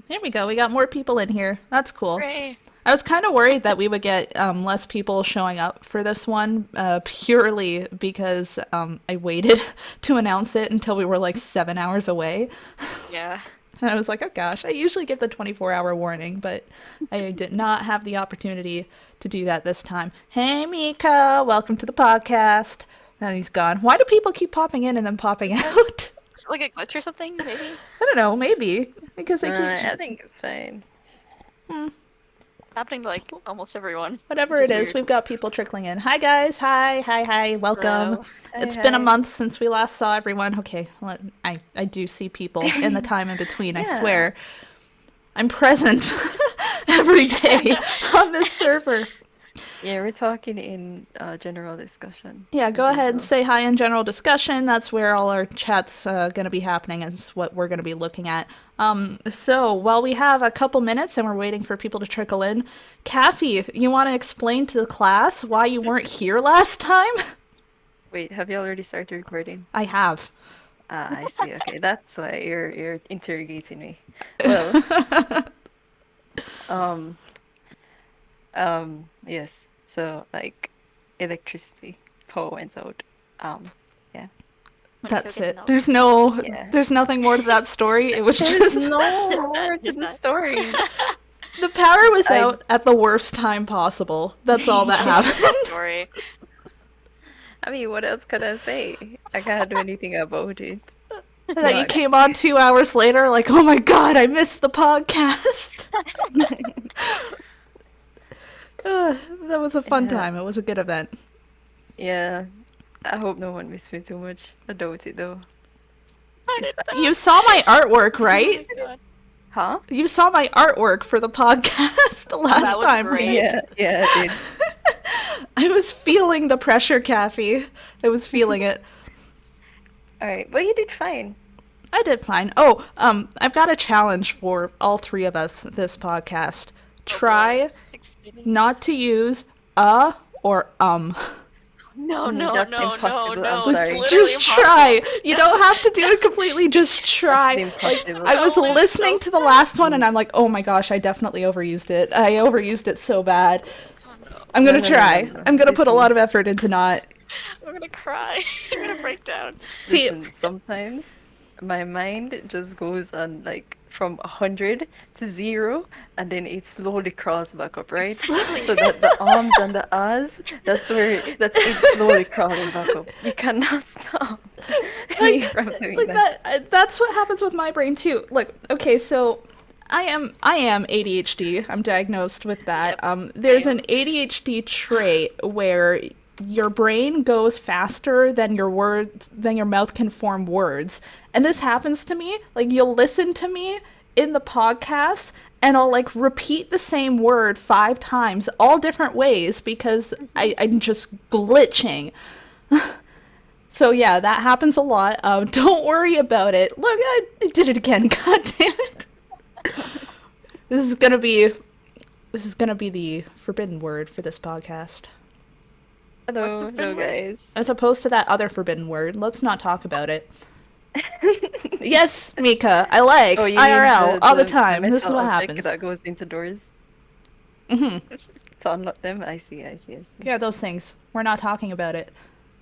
There we go. We got more people in here. That's cool. Hooray. I was kind of worried that we would get less people showing up for this one, purely because I waited to announce it until we were like 7 hours away. Yeah. And I was like, oh gosh, I usually give the 24-hour warning, but I did not have the opportunity to do that this time. Hey, Mika, welcome to the podcast. And he's gone. Why do people keep popping in and then popping out? Is it like a glitch or something, maybe? I don't know, maybe. Because they keep... I think it's fine. Happening to like almost everyone. Whatever which it is, weird. we've got people trickling in. Hi, guys. Hi. Welcome. Hello. It's Hi, been a hi. month since we last saw everyone. Okay, well, I do see people in the time in between, I Yeah. swear. I'm present every day on this server. Yeah, we're talking in general discussion. Yeah, go as ahead and usual. say hi in general discussion. That's where all our chat's going to be happening. It's what we're going to be looking at. So while we have a couple minutes and we're waiting for people to trickle in, Kathy, you want to explain to the class why you weren't here last time? Wait, have you already started recording? I have. Ah, I see. Okay, that's why you're interrogating me. Well, um, yes. So like, electricity, power went out. Yeah. That's it. Milk. Yeah. There's nothing more to that story. It was There's just no more to Just the that. story. the power was I- out at the worst time possible. That's all that happened. Story. I mean, what else could I say? I can't do anything about it. That you Look. came on 2 hours later, like, oh my god, I missed the podcast. That was a fun Yeah. time. It was a good event. Yeah. I hope no one missed me too much. I doubt it though. It's fine. You saw my artwork, right? Oh my God. Huh? You saw my artwork for the podcast last was time. great. Yeah, I did. I was feeling the pressure, Kathy. I was feeling it. All right, but you did fine. I did fine. Oh, I've got a challenge for all three of us this podcast. Try Exciting. not to use a or No, Mm, no, that's no, impossible. no, I'm no. sorry. It's literally Just impossible. try. You don't have to do it completely. Just try. It's impossible. I was No, it's listening so to the last one and I'm like, oh my gosh, I definitely overused it. I overused it so bad. Oh, no. I'm gonna No. try. I'm gonna put a Listen. lot of effort into not. I'm gonna cry. I'm gonna break down. See, Listen, sometimes my mind just goes on like from 100 to 0, and then it slowly crawls back up, right? So that the arms and the ahs, that's it slowly crawling back up. You cannot stop me from doing like that. that. That's what happens with my brain too. Like, okay, so I am ADHD. I'm diagnosed with that. There's an ADHD trait where your brain goes faster than your mouth can form words. And this happens to me. Like, you'll listen to me in the podcast and I'll like repeat the same word 5 times, all different ways, because I'm just glitching. So yeah, that happens a lot. Don't worry about it. Look, I did it again. God damn it. This is gonna be the forbidden word for this podcast. Hello, What's the hello word? guys. As opposed to that other forbidden word. Let's not talk about it. Yes, Mika, I like Oh, you IRL mean all the time. This is metal what object happens. that goes into doors Hmm. to unlock them? I see. Yeah, those things. We're not talking about it.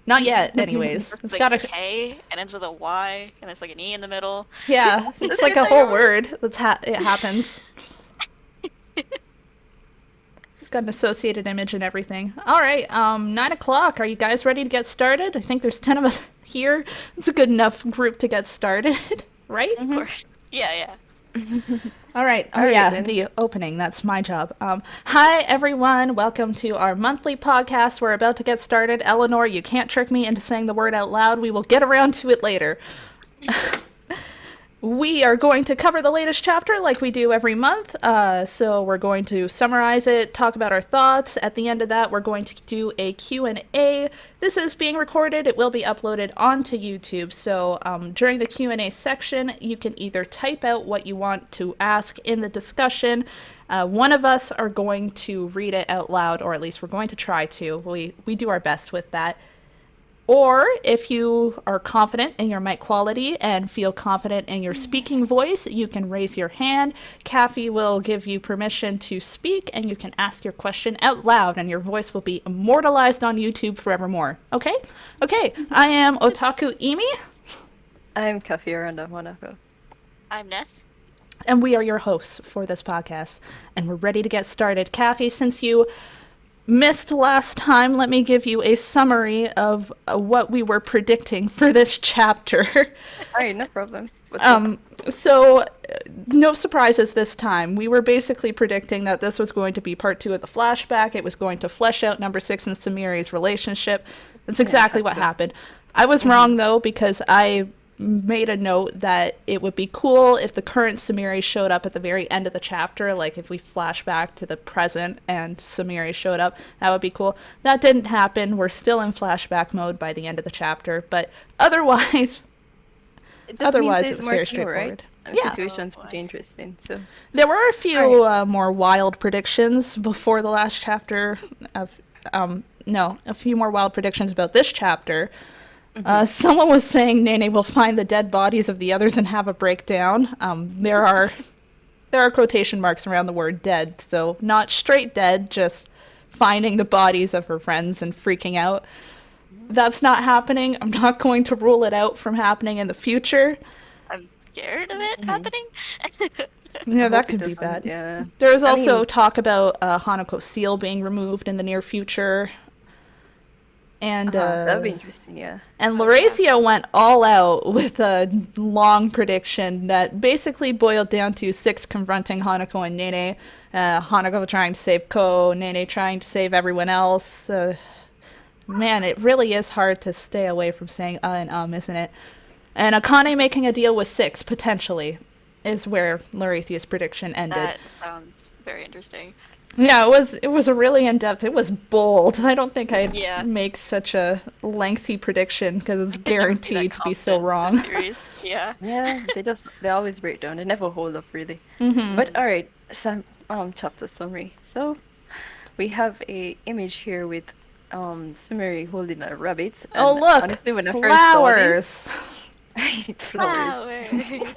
Not yet, anyways. It's It's like gotta. K and ends with a Y and there's like an E in the middle. Yeah, it's like a whole word. It happens. It's got an associated image and everything. All right, 9 o'clock. Are you guys ready to get started? I think there's 10 of us here. It's a good enough group to get started, right? Of course. Yeah. All right. Oh, All right, yeah, then. the opening. That's my job. Hi, everyone. Welcome to our monthly podcast. We're about to get started. Eleanor, you can't trick me into saying the word out loud. We will get around to it later. We are going to cover the latest chapter like we do every month. So we're going to summarize it, talk about our thoughts. At the end of that, we're going to do a Q&A. This is being recorded. It will be uploaded onto YouTube. So during the Q&A section, you can either type out what you want to ask in the discussion. One of us are going to read it out loud, or at least we're going to try to. We do our best with that. Or if you are confident in your mic quality and feel confident in your speaking voice, you can raise your hand. Kathy will give you permission to speak, and you can ask your question out loud, and your voice will be immortalized on YouTube forevermore. Okay? Okay, I am Otaku Imi, I'm Cafe Aranda Monaco. I'm Ness. and we are your hosts for this podcast. And we're ready to get started. Kathy, since you missed last time, let me give you a summary of what we were predicting for this chapter. All right, no problem. What's up? So, no surprises this time. We were basically predicting that this was going to be part 2 of the flashback. It was going to flesh out number 6 and Sumire's relationship. That's exactly what happened. I was wrong, though, because I made a note that it would be cool if the current Sumire showed up at the very end of the chapter, like if we flash back to the present and Sumire showed up, that would be cool. That didn't happen. We're still in flashback mode by the end of the chapter, but otherwise It just means it it's was more very slow, right? straightforward. And Yeah. situation's pretty interesting. So There were a few more wild predictions before the last chapter of no, a few more wild predictions about this chapter. Someone was saying Nene will find the dead bodies of the others and have a breakdown. There are quotation marks around the word dead, so not straight dead, just finding the bodies of her friends and freaking out. That's not happening. I'm not going to rule it out from happening in the future. I'm scared of it happening. Yeah, I that hope it could be doesn't, bad. Yeah. There's I also mean- talk about Hanako's seal being removed in the near future. And That'd be interesting, yeah. and Laurathia went all out with a long prediction that basically boiled down to 6 confronting Hanako and Nene. Hanako trying to save Ko, Nene trying to save everyone else. Man, it really is hard to stay away from saying and isn't it? And Akane making a deal with 6, potentially, is where Laurathia's prediction ended. That sounds very interesting. Yeah, it was a really in-depth, it was bold. I don't think I'd Yeah. make such a lengthy prediction because it's guaranteed to be so Confident with wrong. the series. Yeah. Yeah, they always break down. They never hold up really. Mm-hmm. But all right, some chapter summary. So we have a image here with Sumire holding a rabbit. Oh, And look, honestly, when I first saw flowers. this, flowers. Flowers.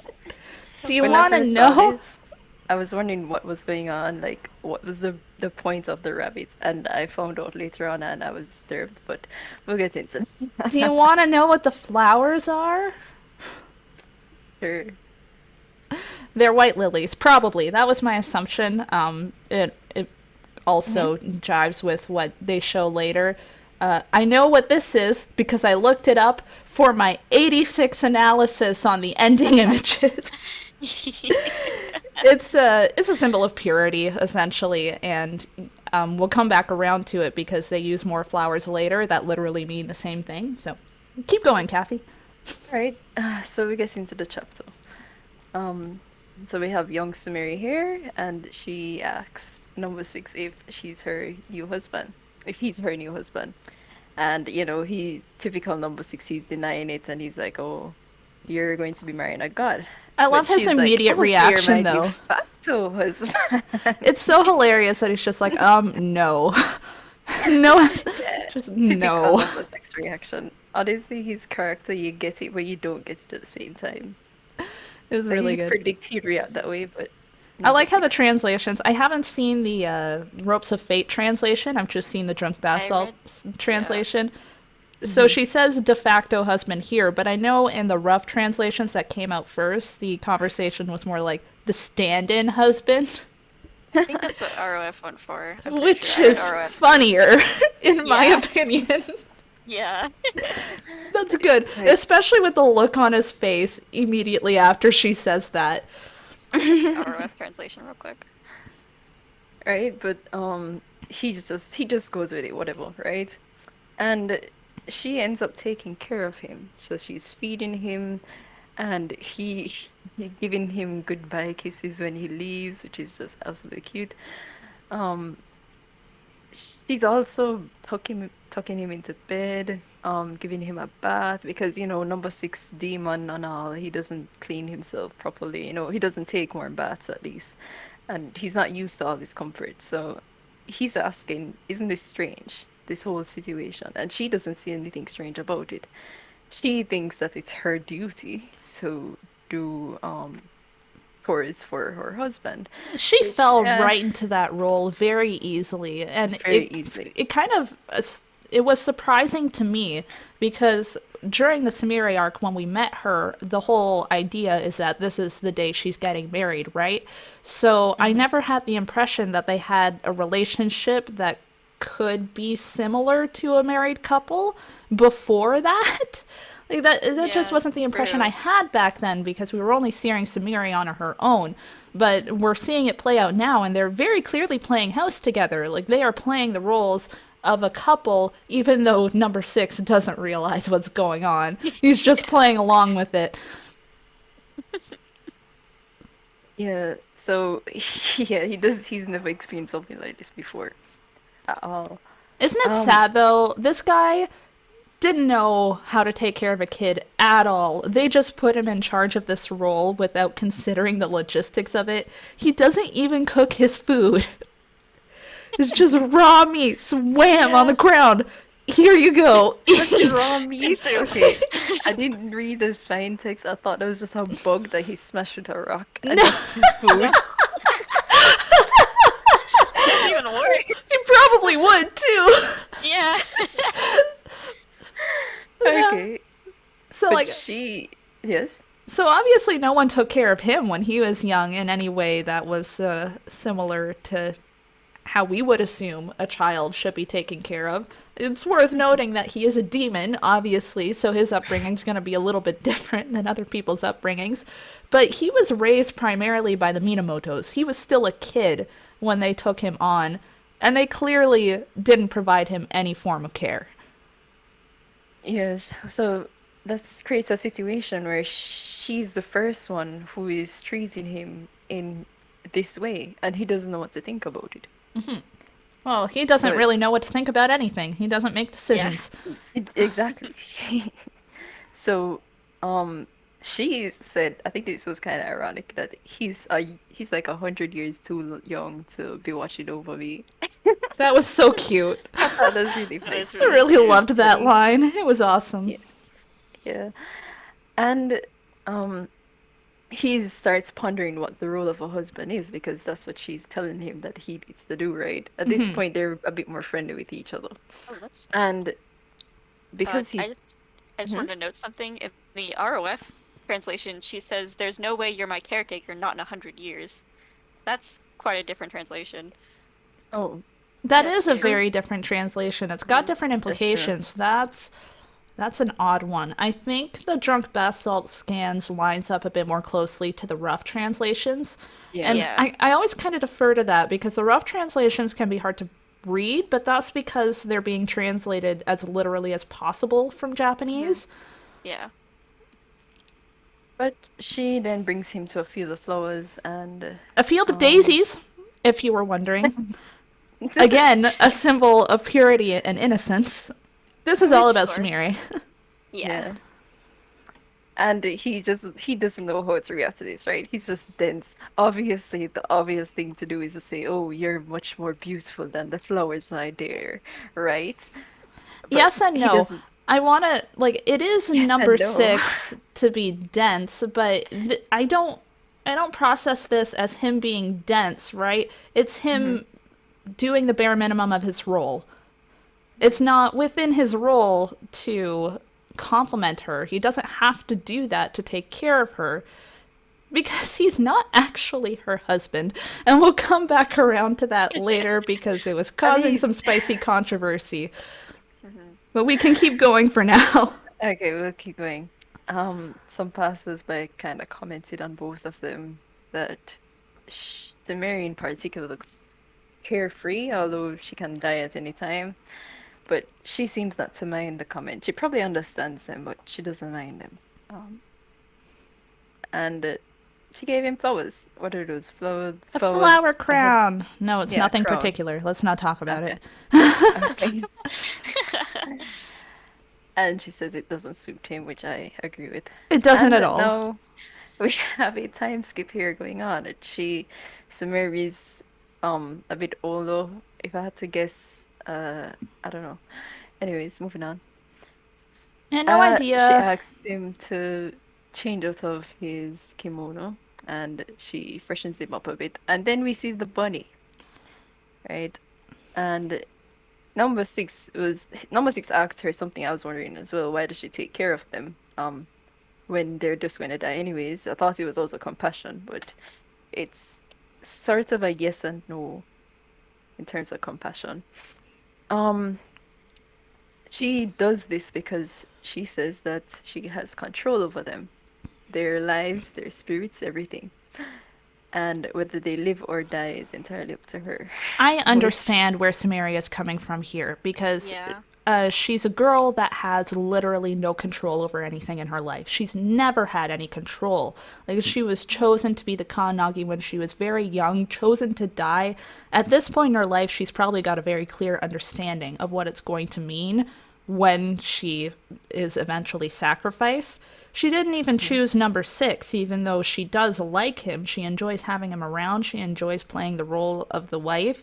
Do you When I want to first saw know? this, I was wondering what was going on, like what was the point of the rabbit, and I found out later on, and I was disturbed. But we'll get into this. Do you want to know what the flowers are? Sure. They're white lilies, probably. That was my assumption. It also jives with what they show later. I know what this is because I looked it up for my 86 analysis on the ending images. It's a symbol of purity, essentially, and we'll come back around to it because they use more flowers later that literally mean the same thing. So keep going, Kathy. All right. So we get into the chapter. So we have young Sumire here, and she asks number 6 if she's her new husband, if he's her new husband, and he typical number 6, he's denying it, and he's like, "Oh, you're going to be marrying a god." I love But his she's like, immediate "Oh, so you're reaction, my de though. facto husband." It's so hilarious that he's just like, no. No, just Typical no. number 6 reaction. Honestly, his character, you get it, but you don't get it at the same time. It's So really you good. predict he'd react that way, but I like how the number 6. translations. I haven't seen the Ropes of Fate translation. I've just seen the Drunk Bath Salts translation. So she says de facto husband here, but I know in the rough translations that came out first, the conversation was more like the stand-in husband, I think that's what ROF went for. I'm pretty which sure I is read ROF. funnier, in my Yeah. opinion. Yeah. That's good, Like- especially with the look on his face immediately after she says that. ROF translation real quick. Right? But he just goes with it, whatever, right? And she ends up taking care of him. So she's feeding him, and he giving him goodbye kisses when he leaves, which is just absolutely cute. Um, she's also tucking him into bed, giving him a bath because number 6 demon and all, he doesn't clean himself properly. He doesn't take warm baths at least, and he's not used to all this comfort. So he's asking, "Isn't this strange?" this whole situation, and she doesn't see anything strange about it. She thinks that it's her duty to do chores for her husband, She which fell right into that role very easily, and very easily. it kind of it was surprising to me because during the Sumire arc when we met her, the whole idea is that this is the day she's getting married, right? So I never had the impression that they had a relationship that could be similar to a married couple before that. Like that just Yeah, wasn't the impression I true. had back then because we were only seeing Sumire on her own. But we're seeing it play out now, and they're very clearly playing house together. Like they are playing the roles of a couple, even though No.6 doesn't realize what's going on. He's just playing along with it. Yeah, so yeah, he does. He's never experienced something like this before at all. Isn't it Um, sad though? This guy didn't know how to take care of a kid at all. They just put him in charge of this role without considering the logistics of it. He doesn't even cook his food. It's just raw meat, wham on the Yeah. ground. Here you go. what's Eat. raw meat? Soup. Okay, I didn't read the fine text. I thought that was just a bug that he smashed with a rock, and No, that's his food. That's even worse. you probably would too. Yeah. Yeah. Okay, So but like, yes. so obviously no one took care of him when he was young in any way that was similar to how we would assume a child should be taken care of. It's worth noting that he is a demon, obviously, so his upbringing's going to be a little bit different than other people's upbringings. But he was raised primarily by the Minamotos. He was still a kid when they took him on, and they clearly didn't provide him any form of care. Yes, so that creates a situation where she's the first one who is treating him in this way, and he doesn't know what to think about it. Well, he doesn't So, really know what to think about anything. He doesn't make Yeah. decisions. exactly. So, um, she said, I think this was kind of ironic that he's like 100 years too young to be watching over me. That was so cute. I thought that was really That funny. is I really really cute. loved that funny. line. It was awesome. Yeah, yeah. And um, he starts pondering what the role of a husband is because that's what she's telling him that he needs to do, right? At this point, they're a bit more friendly with each other. Oh, that's. And Uh, because I he's, just, I just Mhm. wanted to note something. In the ROF translation, she says, "There's no way you're my caretaker, not in 100 years." That's quite a different translation. Oh, That that's is a true. very different translation. It's got different That's true. implications. That's an odd one. I think the drunk bath salt scans lines up a bit more closely to the rough translations. Yeah. And Yeah. I always kind of defer to that because the rough translations can be hard to read, but that's because they're being translated as literally as possible from Japanese. Yeah. But she then brings him to a field of flowers, and A field of um, daisies, if you were wondering. this is Again, a symbol of purity and innocence. This is all Which about source? Sumire. Yeah. yeah. And he doesn't know how to react to this, right? He's just dense. Obviously, the obvious thing to do is to say, "Oh, you're much more beautiful than the flowers, my dear," right? But Yes and he no. doesn't. I want to like it is Yes number and no. 6 to be dense, but I don't process this as him being dense, right? It's Mhm. him doing the bare minimum of his role. It's not within his role to compliment her. He doesn't have to do that to take care of her because he's not actually her husband. And we'll come back around to that later because it was I causing mean, some spicy controversy. Hmm. But we can keep going for now. okay, we'll keep going. Some passers-by kind of commented on both of them that the Mary in particular looks carefree, although she can die at any time. But she seems not to mind the comment. She probably understands them, but she doesn't mind them. Um, and she gave him flowers. What are those flowers? A flower Flowers. I had, crown. No, it's yeah, nothing crown. particular. Let's not talk about Okay. it. Okay. And she says it doesn't suit him, which I agree with. It doesn't And at all. now we have a time skip here going on. Samari's a bit older. If I had to guess, I don't know. Anyways, moving on. Yeah, no She idea. asked him to change out of his kimono, and she freshens him up a bit. And then we see the bunny, right? And number six asked her something I was wondering as well. Why does she take care of them? When they're just going to die anyways. I thought it was also compassion, but it's sort of a yes and no in terms of compassion. Um, she does this because she says that she has control over them, their lives, their spirits, everything. And whether they live or die is entirely up to her. I Which, understand where Samaria is coming from here because Yeah. she's a girl that has literally no control over anything in her life. She's never had any control. Like, she was chosen to be the Kanagi when she was very young, chosen to die. At this point in her life, she's probably got a very clear understanding of what it's going to mean when she is eventually sacrificed. She didn't even choose number 6, even though she does like him. She enjoys having him around. She enjoys playing the role of the wife.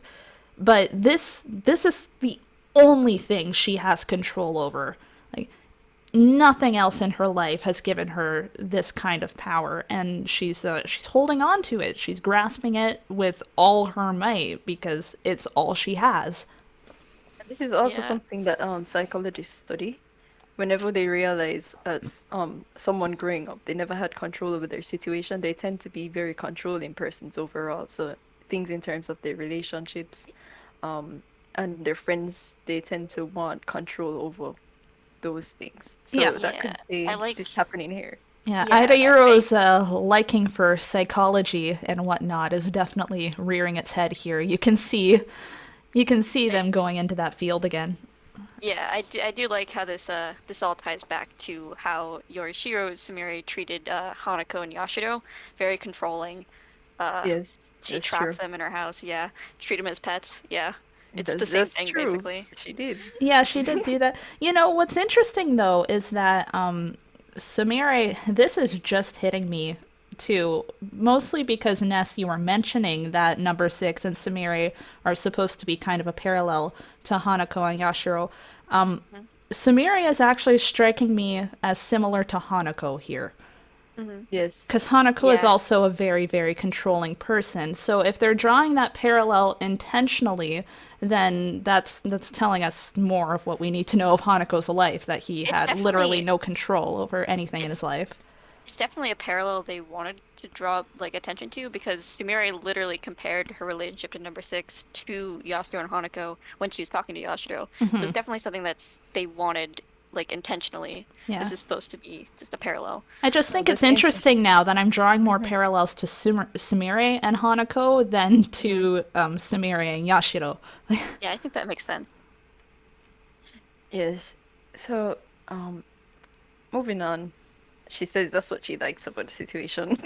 But this is the only thing she has control over. Like, nothing else in her life has given her this kind of power, and she's holding on to it. She's grasping it with all her might because it's all she has. this is also Yeah. something that psychologists study. Whenever they realize that someone growing up, they never had control over their situation, they tend to be very controlling persons overall. So things in terms of their relationships, um, and their friends, they tend to want control over those things. Yeah. So that Yeah. could I be like. this happening here. Yeah, Yeah. I AidaIro's liking for psychology and whatnot is definitely rearing its head here. You can see them going into that field again. Yeah, I do like how this all ties back to how Yorishiro Sumire treated Hanako and Yashiro. Very controlling. Uh, Yes, she that's trapped true. them in her house. Yeah, treat them as pets. Yeah, it's the same That's thing true. basically. She did. Yeah, she did do that. What's interesting though is that Sumire, this is just hitting me too, mostly because Ness, you were mentioning that number 6 and Sumire are supposed to be kind of a parallel to Hanako and Yashiro. Mhm. Sumire is actually striking me as similar to Hanako here. Mhm. Yes. Because Hanako is Yeah, also a very, very controlling person. So if they're drawing that parallel intentionally, then that's telling us more of what we need to know of Hanako's life, that he it's had literally definitely no control over anything in his it's life. it's definitely a parallel they wanted to draw like attention to because Sumire literally compared her relationship to number 6 to Yashiro and Hanako when she was talking to Yashiro. So it's definitely something they wanted like intentionally. Yeah. This is supposed to be just a parallel. I just Oh, think it's that's interesting interesting. now that I'm drawing more Mhm. parallels to Sumire and Hanako than Hmm. to Sumire and Yashiro. Yeah, I think that makes sense. Yes. So, um, moving on. She says that's what she likes about the situation,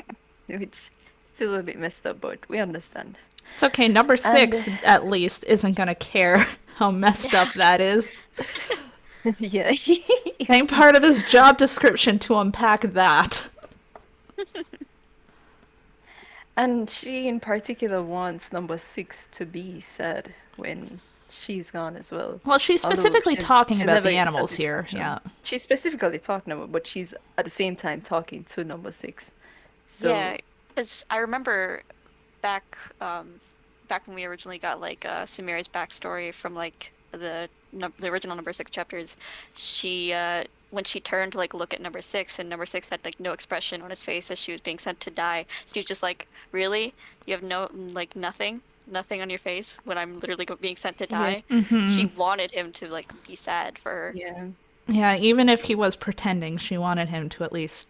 which is still a bit messed up, but we understand. It's okay, number And 6 at least isn't going to care how messed Yeah. up that is. yeah, Ain't part of his job description to unpack that. and she in particular wants number 6 to be sad when she's gone as well. Well, she's Although specifically talking she'll about never the get animals here. satisfaction. Yeah. She's specifically talking about, but she's at the same time talking to number 6. Yeah, So because I remember back back when we originally got like Sumire's backstory from like the original number 6 chapters, she when she turned to like look at number 6 and number 6 had like no expression on his face as she was being sent to die. She was just like, "Really? You have no like nothing on your face when I'm literally being sent to yeah, die?" She wanted him to like be sad for her. yeah, Yeah, even if he was pretending, she wanted him to at least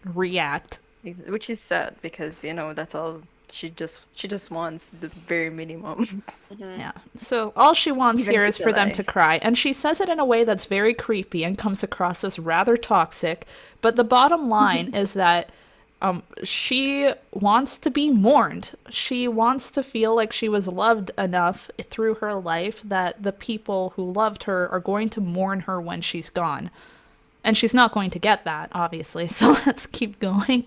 react. which is sad because that's all she just wants the very minimum, Hmm. Yeah. So all she wants even here if is it's a for them to lie. cry. And she says it in a way that's very creepy and comes across as rather toxic. But the bottom line is that she wants to be mourned. She wants to feel like she was loved enough through her life that the people who loved her are going to mourn her when she's gone. And she's not going to get that, obviously. So let's keep going.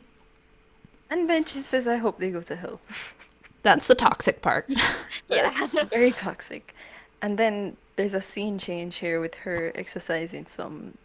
And then she says, "I hope they go to hell." That's the toxic part. Yeah. That's very toxic. And then there's a scene change here with her exercising some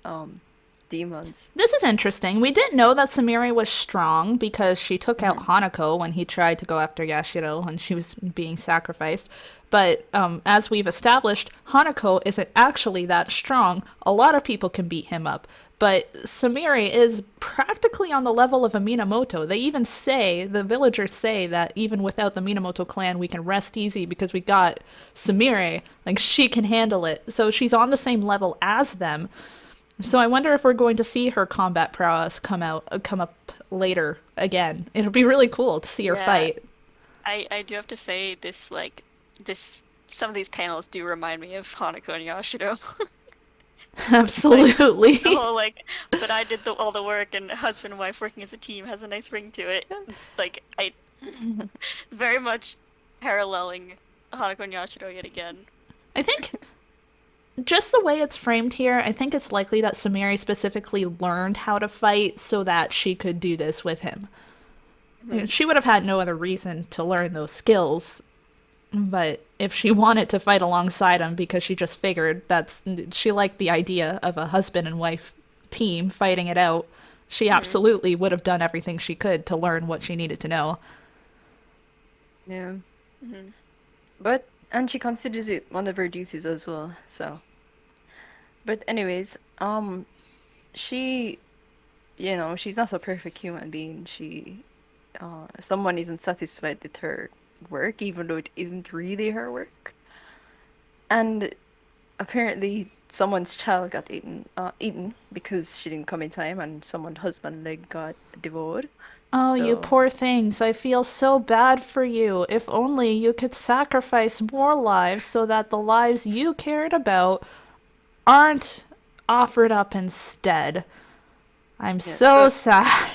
demons. This is interesting. We didn't know that Sumire was strong because she took out Mhm. Hanako when he tried to go after Yashiro when she was being sacrificed. But as we've established, Hanako isn't actually that strong. A lot of people can beat him up. But Sumire is practically on the level of a Minamoto. They even say, the villagers say that even without the Minamoto clan, we can rest easy because we got Sumire. Like, she can handle it. So she's on the same level as them. So I wonder if we're going to see her combat prowess come up later again. It'll be really cool to see her Yeah, fight. I do have to say this some of these panels do remind me of Hanako and Yashiro. Like Absolutely. the whole like, but I did all the work and husband and wife working as a team has a nice ring to it. Like I very much paralleling Hanako and Yashiro yet again. I think just the way it's framed here, I think it's likely that Sumire specifically learned how to fight so that she could do this with him. Mhm. She would have had no other reason to learn those skills, but if she wanted to fight alongside him because she just figured she liked the idea of a husband and wife team fighting it out, she Mhm. absolutely would have done everything she could to learn what she needed to know. Yeah. Mhm. But and she considers it one of her duties as well. So, but anyways, she, she's not a perfect human being. Someone isn't satisfied with her work, even though it isn't really her work. And apparently, someone's child got eaten because she didn't come in time, and someone's husband leg got devoured. Oh, you So, poor things. I feel so bad for you. If only you could sacrifice more lives so that the lives you cared about aren't offered up instead. I'm yeah. so sad.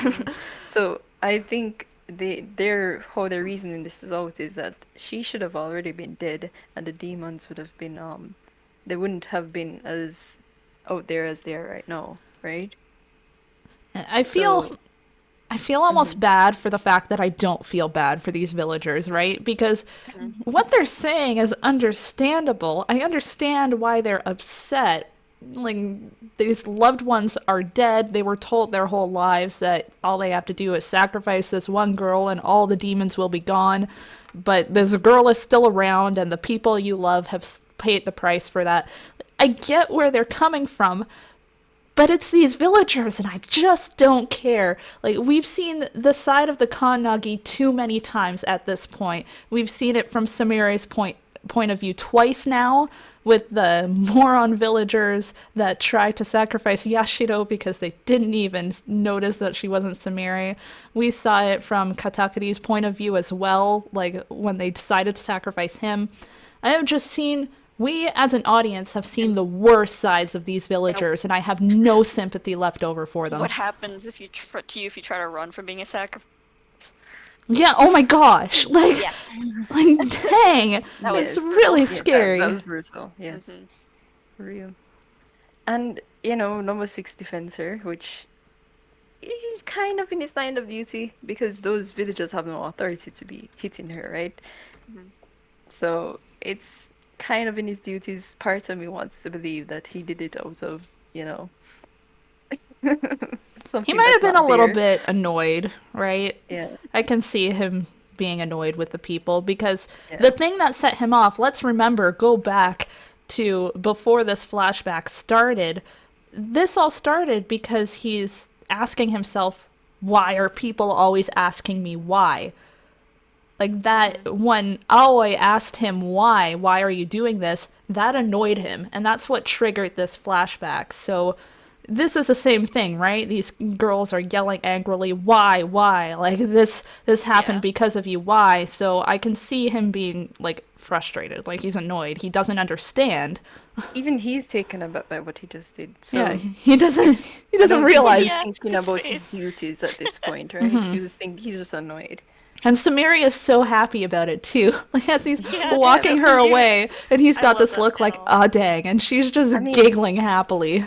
Mhm. So I think their reasoning this is out is that she should have already been dead, and the demons would have been they wouldn't have been as out there as they are right now, right? I feel So, I feel almost mhm. bad for the fact that I don't feel bad for these villagers, right? Because Mhm. what they're saying is understandable. I understand why they're upset. Like, these loved ones are dead. They were told their whole lives that all they have to do is sacrifice this one girl and all the demons will be gone. But this girl is still around, and the people you love have paid the price for that. I get where they're coming from, but it's these villagers, and I just don't care. Like, we've seen the side of the Kannagi too many times at this point. We've seen it from Sumire's point of view twice now, with the moron villagers that tried to sacrifice Yashiro because they didn't even notice that she wasn't Sumire. We saw it from Katakuri's point of view as well, like when they decided to sacrifice him. I have just seen we as an audience have seen And the worst sides of these and villagers, and I have no sympathy left over for them. what happens if if you try to run from being a sacrifice? Yeah, oh my gosh. Like Yeah, like dang. that It's was Yes, brutal. really yeah, that scary. was brutal. Yes, Mhm. for real. And number 6 defends her, which is kind of in his line of duty because those villagers have no authority to be hitting her, right? Mhm. So it's kind of in his duties. Part of me wants to believe that he did it out of, He something might have that's been a not little there. bit annoyed, right? Yeah, I can see him being annoyed with the people because yeah. the thing that set him off, let's remember, go back to before this flashback started. This all started because he's asking himself, why are people always asking me why? Like Mhm. that when Aoi asked him why are you doing this? That annoyed him, and that's what triggered this flashback. So this is the same thing, right? These girls are yelling angrily, why? Like this happened Yeah. because of you, why? So I can see him being like frustrated, like he's annoyed. He doesn't understand. Even he's taken aback by what he just did. Yeah, So he doesn't it's, he I doesn't don't think realize. he's Yeah, thinking his about his face. duties at this point, right? He's just annoyed. And Sumeri is so happy about it too. Like as he's Yeah, Yeah. walking so her cute. away, and he's I got love this that look like, panel. ah, dang, and she's I just mean, giggling happily.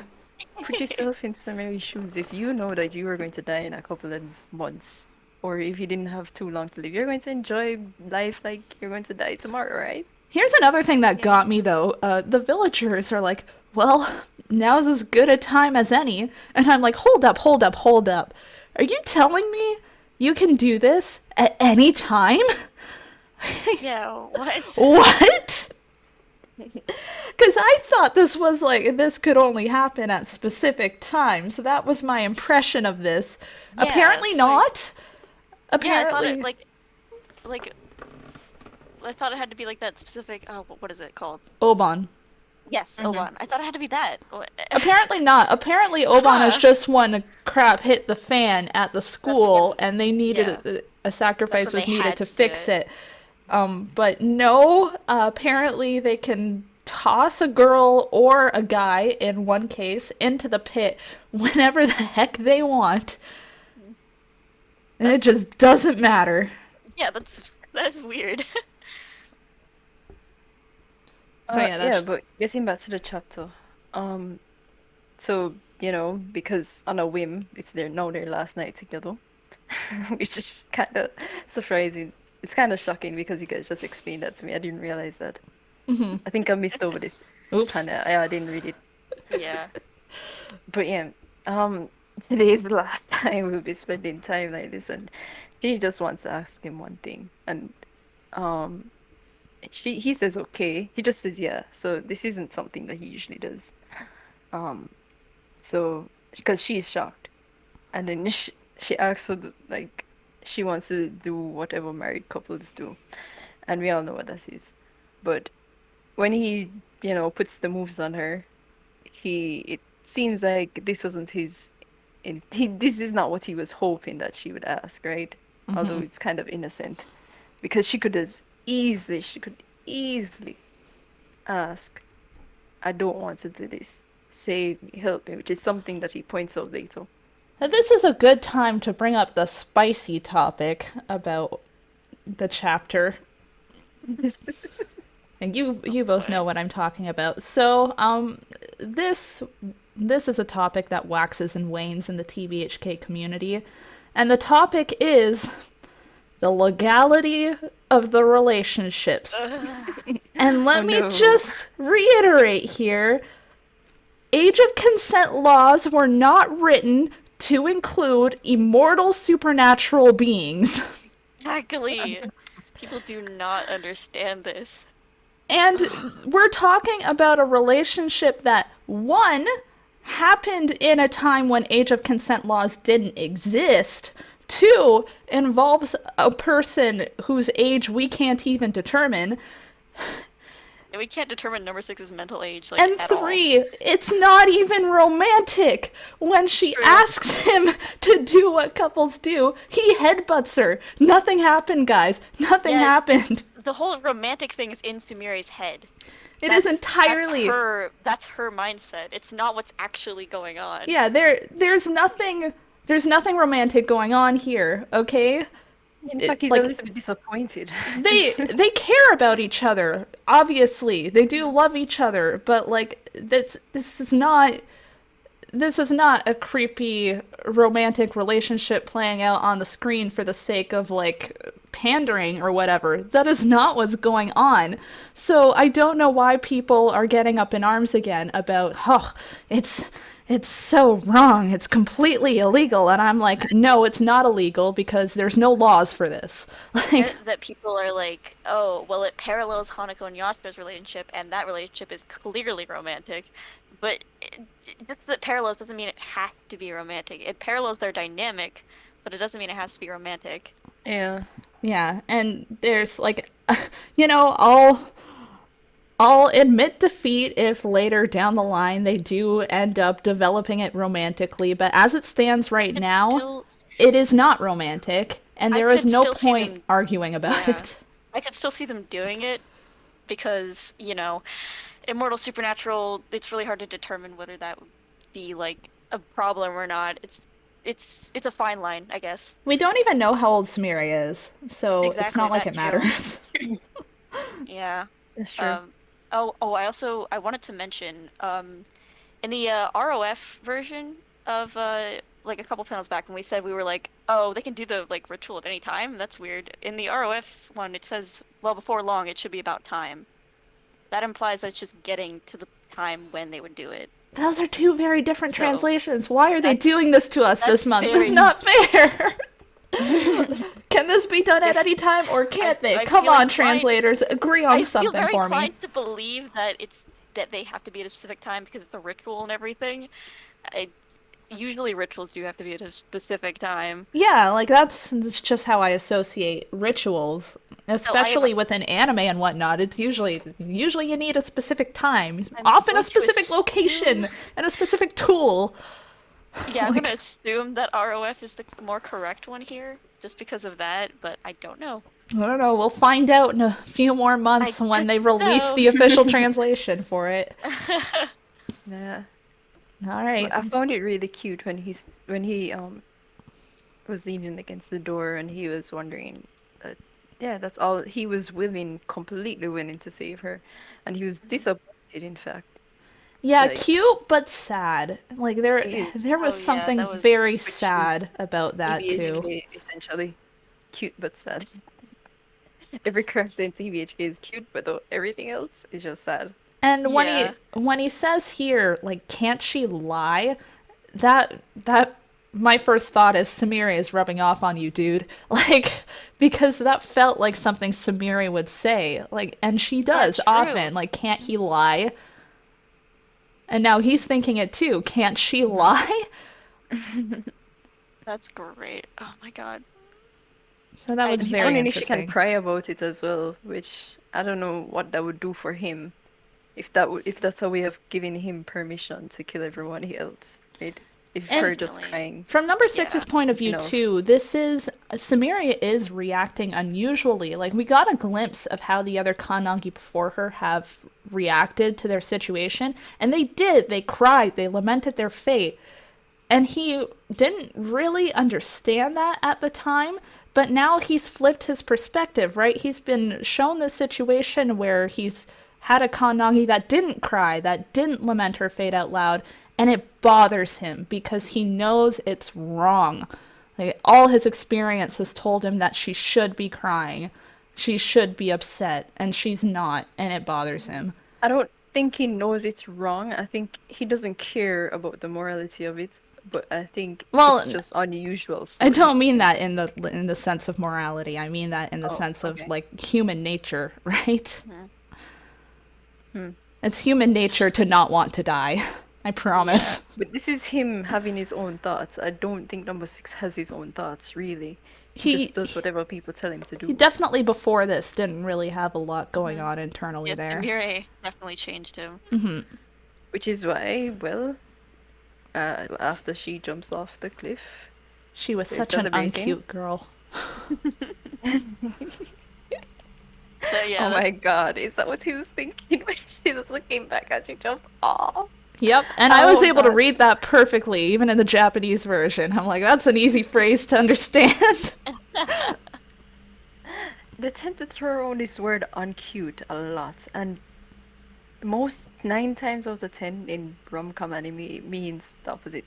put yourself in Samary's shoes. If you know that you are going to die in a couple of months, or if you didn't have too long to live, you're going to enjoy life like you're going to die tomorrow, right? Here's another thing that Yeah. got me though. The villagers are like, well, now's as good a time as any. And I'm like, hold up, hold up, hold up. Are you telling me you can do this at any time? Yeah, what? What? Because I thought this was like, this could only happen at specific times. That was my impression of this. Yeah, Apparently that's what I not. yeah, I thought it Apparently, like I thought it had to be like that specific what is it called? Oban. Yes, Mm-hmm. Oban. I thought it had to be that. Apparently not. Apparently, Oban is Huh. just when crap hit the fan at the That's school when and they needed yeah, a that's sacrifice when they was needed had to to do fix it. it. But no, apparently they can toss a girl or a guy, in one case, into the pit whenever the heck they want, and it That's just doesn't matter. yeah, that's weird. So yeah, Yeah, that's. but getting back to the chapter, um, so because on a whim, it's their last night together, which is kind of surprising. It's kind of shocking because you guys just explained that to me. I didn't realize that. I think I missed over this. Oops. Kind of, I didn't read it. Yeah. But yeah, um, today is the last time we'll be spending time like this, and she just wants to ask him one thing, and um, he says okay. He just says yeah. So this isn't something that he usually does. Um, so because she's shocked, and then she asks her like she wants to do whatever married couples do, and we all know what that is. But when he puts the moves on her, it seems like this wasn't this is not what he was hoping that she would ask, right? Although it's kind of innocent because she could easily ask, I don't want to do this, save me, help me, which is something that he points out later. This is a good time to bring up the spicy topic about the chapter. And you both know What? what I'm talking about. So, this this is a topic that waxes and wanes in the TBHK community, and the topic is the legality of the relationships. And Oh let me no. just reiterate here, age of consent laws were not written to include immortal supernatural beings. Exactly. People do not understand this. And we're talking about a relationship that, one, happened in a time when age of consent laws didn't exist. Two, involves a person whose age we can't even determine. And we can't determine number six's mental age like And at all. three, it's not even romantic. When It's she true. asks him to do what couples do, he headbutts her. Nothing happened, guys. Nothing Yeah, happened. the whole romantic thing is in Sumire's head. It is That's entirely. that's her mindset. It's not what's actually going on. Yeah, there's nothing romantic going on here, okay? In fact, he's a Like little bit disappointed. they care about each other. Obviously, they do love each other, but like this is not a creepy romantic relationship playing out on the screen for the sake of like pandering or whatever. That is not what's going on. So I don't know why people are getting up in arms again about, oh, it's so wrong. It's completely illegal. And I'm like, no, it's not illegal because there's no laws for this. Like, That people are like, oh, well, it parallels Hanako and Yasuo's relationship, and that relationship is clearly romantic. But just that parallels doesn't mean it has to be romantic. It parallels their dynamic, but it doesn't mean it has to be romantic. Yeah. yeah, and there's like, you know, I'll admit defeat if later down the line they do end up developing it romantically, but as it stands right It's now, still, it is not romantic, and I there is could no still see point them, arguing about yeah. it. I could still see them doing it because, immortal supernatural, it's really hard to determine whether that would be like a problem or not. It's a fine line, I guess. We don't even know how old Sumire is, so it's Exactly, not like that it too. matters. Yeah. That's true. Oh, I wanted to mention, in the ROF version of like a couple panels back when we said we were like, oh, they can do the ritual at any time. That's weird. In the ROF one, it says, well, before long, it should be about time. that implies that it's just getting to the time when they would do it. Those are two very different So translations. Why are they that's doing this to us this that's month? It's very. not fair. Can this be done at any time, or can't they? I Come feel on, inclined. translators, agree on I feel something very for me. inclined to believe that they have to be at a specific time because it's a ritual and everything. I, usually rituals do have to be at a specific time. Yeah, like that's just how I associate rituals, So I have. especially with an anime and whatnot. It's usually you need a specific time, I'm often a going to specific location assume. and a specific tool. Yeah, I'm Like, gonna assume that ROF is the more correct one here, just because of that. But I don't know. I don't know. We'll find out in a few more I months when they guess release so. the official translation for it. Yeah. All But right. I found it really cute when he was leaning against the door and he was wondering that yeah, that's all he was completely willing to save her. And he was disappointed in fact. Yeah, Like cute but sad. Like it is, there was Oh yeah, something that was. very which is sad about that too. TBHK essentially. Cute but sad. Every character in TBHK is cute, but everything else is just sad. And Yeah. when he says here, like, can't she lie? That my first thought is Sumire is rubbing off on you, dude. Like, because that felt like something Sumire would say. Like, and she Yeah, does true. often. Like, can't he lie? And now he's thinking it too. Can't she lie? That's great. Oh my god. So that I was And he's very wondering if she can interesting. cry about it as well, which I don't know what that would do for him. If that's a way of giving him permission to kill everyone else, right? If And her just Definitely. crying from number Yeah. six's point of is view enough. too, this is Samaria is reacting unusually. Like we got a glimpse of how the other Kanagi before her have reacted to their situation, and they did. They cried. They lamented their fate, and he didn't really understand that at the time. But now he's flipped his perspective, right? He's been shown this situation where he's had a Kanagi that didn't cry, that didn't lament her fate out loud, and it bothers him because he knows it's wrong. Like, all his experience has told him that she should be crying, she should be upset, and she's not, and it bothers him. I don't think he knows it's wrong. I think he doesn't care about the morality of it, but I think Well, it's just unusual I for don't him. mean that in the sense of morality. I mean that in the Oh, sense of okay. like human nature, right? Mhm. Hmm. It's human nature to not want to die. I promise. But this is him having his own thoughts. I don't think number 6 has his own thoughts, really. He He just does whatever people tell him to he do. definitely before this didn't really have a lot going Mhm. on internally Yes, there. Samire definitely changed him. Which is why, well, after she jumps off the cliff, She was they're such an celebrating. uncute girl. So yeah, Oh my god, is that what he was thinking when she was looking back at you? Just, aw. Yep, and I was Oh able to god. read that perfectly, even in the Japanese version. I'm like, that's an easy phrase to understand. They tend to throw around this word uncute a lot, and most 9 times out of 10 in rom-com anime means the opposite.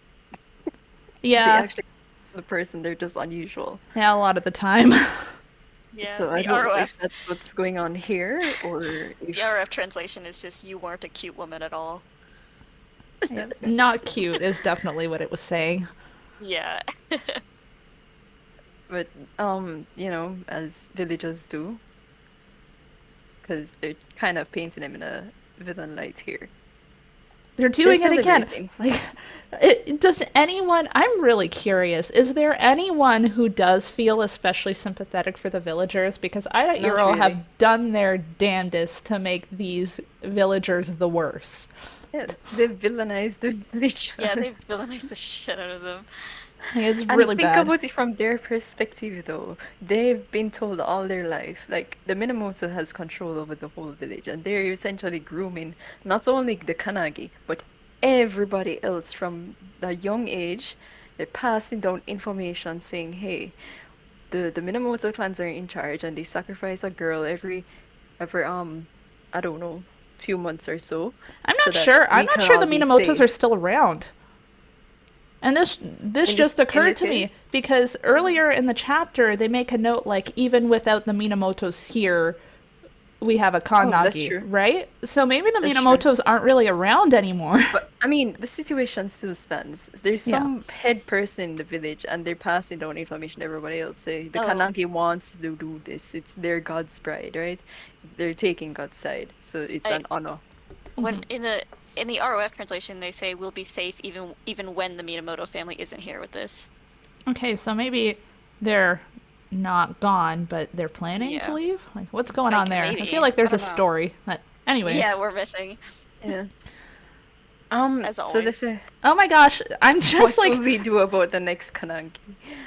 They Yeah, actually the person, they're just unusual. yeah, a lot of the time. yeah. So I The don't know ROF, if that's what's going on here, or if the RF translation is just you weren't a cute woman at all. Not cute is definitely what it was saying. Yeah. but as villagers do, because they're kind of painting him in a villain light here. They're doing They're it again. celebrating. Like, does anyone? I'm really curious. Is there anyone who does feel especially sympathetic for the villagers? Because Not AidaIro really. have done their damnedest to make these villagers the worst. Yeah, they've villainized the villagers. Yeah, they villainized the shit out of them. Like, it's And really think bad. about it from their perspective, though. They've been told all their life, like the Minamoto has control over the whole village, and they're essentially grooming not only the Kanagi, but everybody else from the young age. They're passing down information saying, "Hey, the Minamoto clans are in charge, and they sacrifice a girl every I don't know, few months or so, I'm so not that sure. I'm we not can sure all the be Minamotos safe." are still around. And this In just in occurred this to me case, because earlier in the chapter they make a note like even without the Minamotos here, we have a Oh, that's Kannagi, true. right? So maybe the That's true. Minamotos aren't really around anymore. But I mean, the situation still stands. There's Yeah. some head person in the village, and they're passing down information to everybody else. Say the Oh, Kanagi wants to do this. It's their god's bride, right? They're taking God's side, so it's I an honor. when in the ROF translation they say we'll be safe even when the Minamoto family isn't here with this. Okay, so maybe they're not gone, but they're planning to Yeah, leave? Like, what's going on like there? I feel maybe like I there's a don't know. story. But, anyways. Yeah, we're missing Yeah. as So they always. say, Oh my gosh, I'm what just will like, we do about the next Kanagi?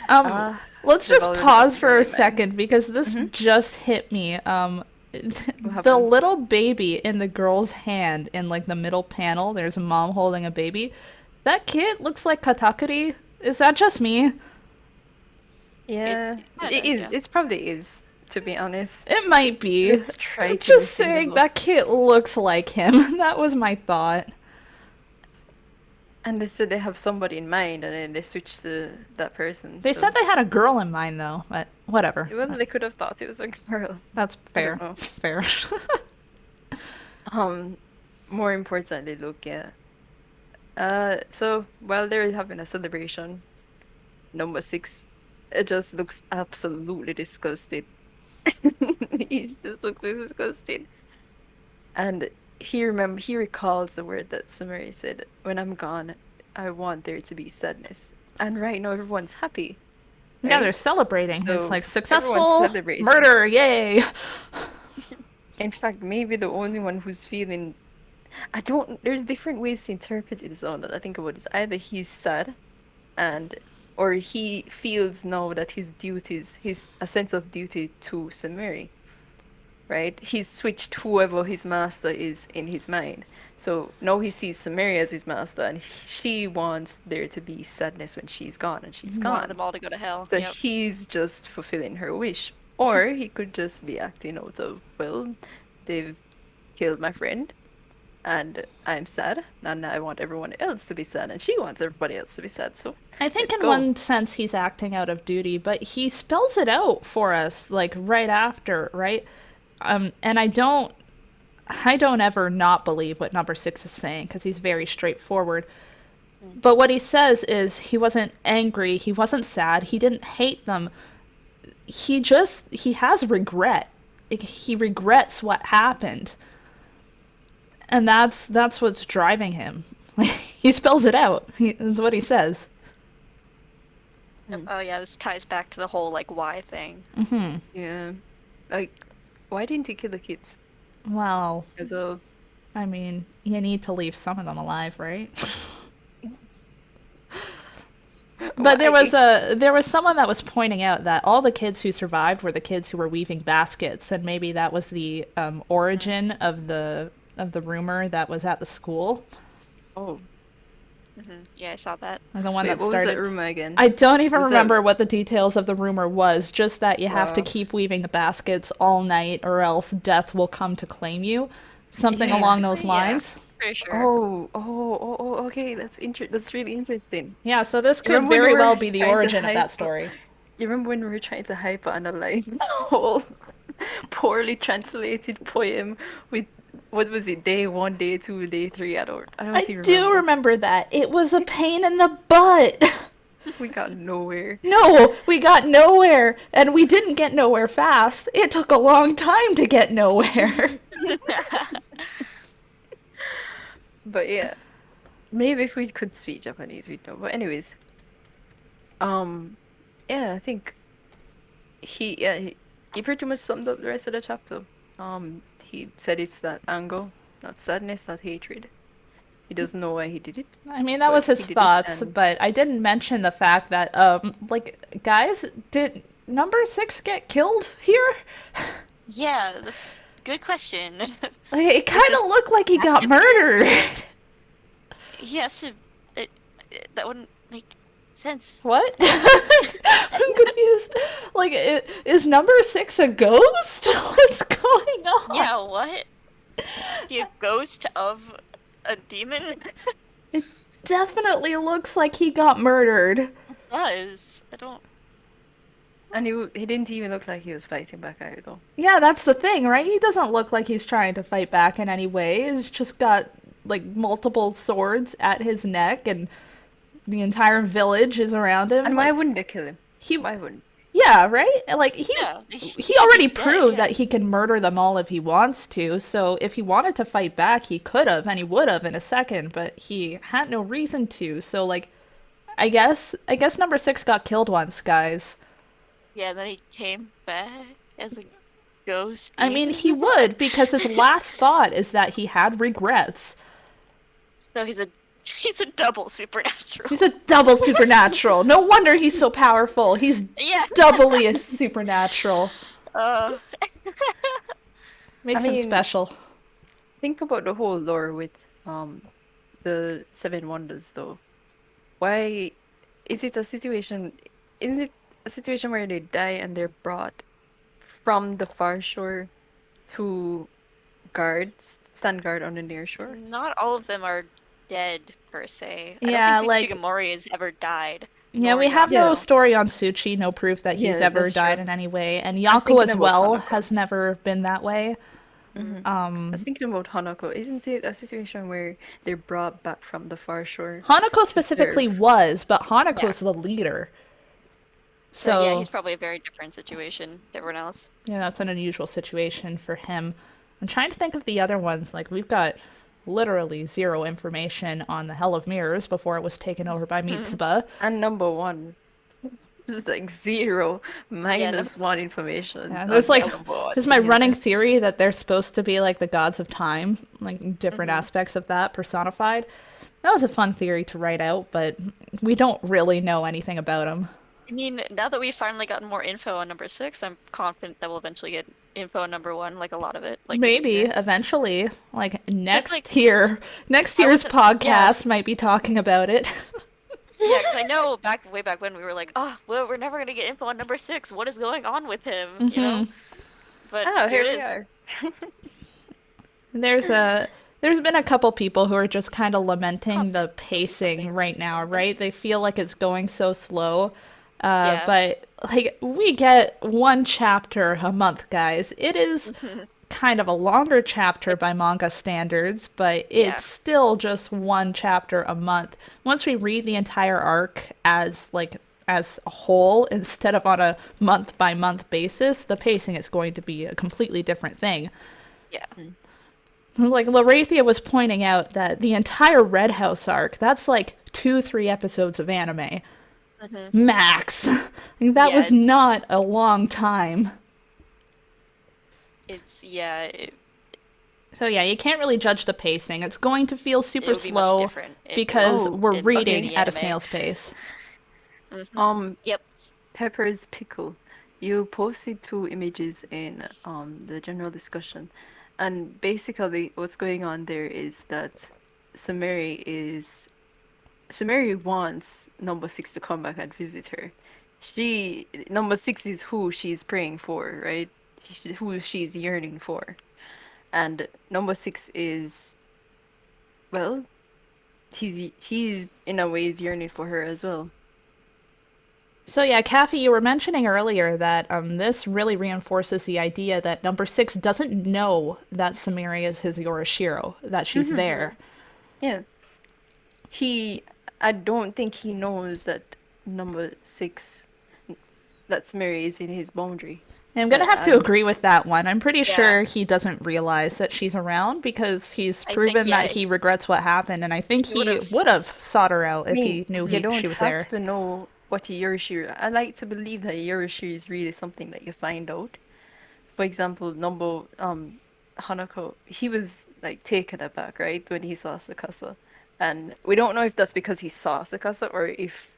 um, Ah, let's they've just already got pause the for a girl in mind. second because this Mm-hmm. just hit me. What The happened? little baby in the girl's hand in like the middle panel, there's a mom holding a baby. That kid looks like Katakuri. Is that just me? Yeah, It kind it of does, is. yeah. It probably is, to be honest. It might be. Just I'm striking just single saying look. that kid looks like him. That was my thought. And they said they have somebody in mind, and then they switched to that person. They said So, they had a girl in mind though, but whatever. well, they could have thought it was a girl. That's I don't fair. know. Fair. Um, More importantly, look, yeah. So while they're having a celebration, number 6, it just looks absolutely disgusted. He just looks disgusted. And he recalls the word that Sumire said, when I'm gone, I want there to be sadness. And right now everyone's happy, Yeah, they're right? celebrating. It's So like everyone's successful celebrating. murder, yay! In fact, maybe the only one who's feeling I don't there's different ways to interpret it now that I think about it. Either he's sad and or he feels now that his duties his a sense of duty to Samiri, right? He's switched whoever his master is in his mind. So now he sees Samiri as his master, and she wants there to be sadness when she's gone, and she's Wanted gone. them all to go to hell. So Yep. he's just fulfilling her wish. Or he could just be acting out of, well, they've killed my friend, and I'm sad, and I want everyone else to be sad, and she wants everybody else to be sad, so I think let's in go. one sense he's acting out of duty, but he spells it out for us like right after, right? And I don't ever not believe what number 6 is saying because he's very straightforward. But what he says is he wasn't angry, he wasn't sad, he didn't hate them. He has regret. Like, he regrets what happened. And that's what's driving him. He spells it out. That's what he says. Yep. Oh yeah, this ties back to the whole like why thing. Yeah. Like, why didn't he kill the kids Well, as well? I mean, you need to leave some of them alive, right? But Why? there was someone that was pointing out that all the kids who survived were the kids who were weaving baskets, and maybe that was the origin of the rumor that was at the school, Oh, Yeah, I saw that. or the one wait, that what was that started. rumor again? I don't even Was that remember what the details of the rumor was, just that you have to wow? keep weaving the baskets all night, or else death will come to claim you. Something Yeah. along those Basically, yeah, lines. pretty sure. Okay, that's really interesting. Yeah, so this You could remember when we very well were be the trying to origin of that hype up? story. You remember when we were trying to hyperanalyze the whole poorly translated poem with what was it? Day 1, day 2, day 3. I don't I even do remember. remember that. It was a pain in the butt. We got nowhere. No, we got nowhere, and we didn't get nowhere fast. It took a long time to get nowhere. But yeah, maybe if we could speak Japanese, we'd know. But anyways, um, yeah, I think he pretty much summed up the rest of the chapter. He said it's that anger, not sadness, not hatred. He doesn't know why he did it, I mean, that but was he his did it, thoughts, and but I didn't mention the fact that, like, guys, did number 6 get killed here? Yeah, that's good question. Like, it kind just of looked like he got active- murdered. Yes, that wouldn't make sense. What? I'm confused. Like, is number 6 a ghost? What's going on? Yeah, what? Be a ghost of a demon? It definitely looks like he got murdered. Does. I don't. And he didn't even look like he was fighting back either. Yeah, that's the thing, right? He doesn't look like he's trying to fight back in any way. He's just got like multiple swords at his neck, and the entire village is around him. And why Like wouldn't they kill him? he, Why wouldn't? yeah, right? Like Yeah, he should be already dead. proved Yeah. that he can murder them all if he wants to. So if he wanted to fight back, he could have, and he would have in a second. But he had no reason to. So like, I guess number six got killed once, guys. Yeah. Then he came back as a ghost. I mean, he would because his last thought is that he had regrets. So he's a double supernatural. He's a double supernatural. No wonder he's so powerful. He's Yeah. doubly a supernatural. Uh, Makes I him mean- special. Think about the whole lore with the Seven Wonders though. Why is it a situation? Isn't it a situation where they die and they're brought from the far shore to stand guard on the near shore? not all of them are dead per se. I Yeah, don't think like- Shigemori has ever died. Yeah, nor we have no Yeah. story on Suchi, no proof that he's Yeah, ever that's died true. in any way, and was Yako thinking as about well Hanako. has never been that way. I was thinking about Hanako. Isn't it a situation where they're brought back from the far shore? Hanako specifically was, but Hanako's Yeah. the leader. So yeah, So he's probably a very different situation to everyone else. yeah, that's an unusual situation for him. I'm trying to think of the other ones. Like we've got literally zero information on the Hell of Mirrors before it was taken over by Mitsuba. And number one, there's like zero minus one information. Yeah, on there's like number one. there's my running theory that they're supposed to be like the gods of time, like different aspects of that personified. That was a fun theory to write out, but we don't really know anything about them. I mean, now that we've finally gotten more info on number 6, I'm confident that we'll eventually get info on number 1, like a lot of it. Like Maybe eventually, like next like- year, next I year's wasn't- yeah. podcast might be talking about it. Yeah, because I know way back when we were like, oh, well, we're never gonna get info on number 6. What is going on with him? You know. But Oh, here it we is. are. There's been a couple people who are just kind of lamenting the pacing right now, right? They feel like it's going so slow. Yeah. But like we get one chapter a month, guys. It is kind of a longer chapter by manga standards, but it's Yeah. still just one chapter a month. Once we read the entire arc as a whole instead of on a month by month basis, the pacing is going to be a completely different thing. Yeah. Like Larathia was pointing out that the entire Red House arc, that's like 2-3 episodes of anime. Max. Like, that Yeah. was not a long time. It's It So yeah, you can't really judge the pacing. It's going to feel super would be much slow different because Oh, we're in reading the at a anime. snail's pace. Yep. Pepper's Pickle. You posted 2 images in the general discussion, and basically what's going on there is that Sumire wants number 6 to come back and visit her. Number 6 is who she's praying for, right? Who she's yearning for. And number 6 is, well, he's in a way is yearning for her as well. So yeah, Kathy, you were mentioning earlier that this really reinforces the idea that number 6 doesn't know that Sumire is his Yorishiro, that she's there. Yeah. I don't think he knows that number 6, that Sumire is in his boundary. And I'm gonna have to agree with that one. I'm pretty Yeah. sure he doesn't realize that she's around because he's I think, proven yeah, that he regrets what happened, and I think he would've- would have sought her out I if mean, he knew you don't she was have there. to know what a Yorishiro. I like to believe that Yorishiro is really something that you find out. For example, Hanako, he was like taken aback, right, when he saw Tsukasa. And we don't know if that's because he saw Tsukasa or if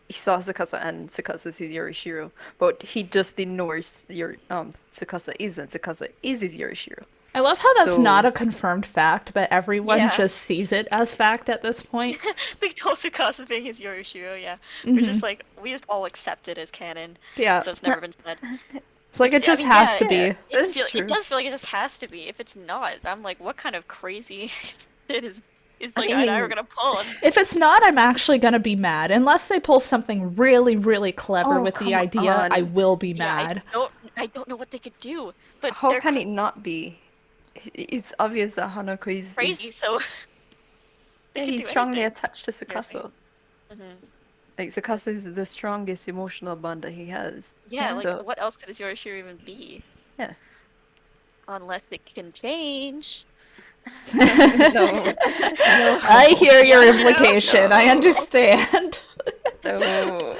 he saw Tsukasa and Tsukasa's his Yorishiro. But he just didn't know where Tsukasa is, and Tsukasa is his Yorishiro. I love how that's So- not a confirmed fact, but everyone Yeah. just sees it as fact at this point. They told Tsukasa being his Yorishiro, yeah. We're just like, we just all accept it as canon. Yeah. That's never been said. It's like it I just mean, has yeah, to be. That's It true. does feel like it just has to be. If it's not, I'm like, what kind of crazy shit is is I like AidaIro mean- gonna pull? If it's not, I'm actually gonna be mad. Unless they pull something really, really clever Oh, with the come idea, I on. will be Yeah, mad. I don't know what they could do, but How they're can it not be? It's obvious that Hanako crazy, is so they yeah, could he's do strongly anything. attached to Scares me. Tsukasa. Mhm. Like Tsukasa is the strongest emotional bond that he has. Yeah, like So what else could his Yorishiro even be? yeah. Unless it can change. No. No. I hear your Yashiro? implication. I No. understand. No.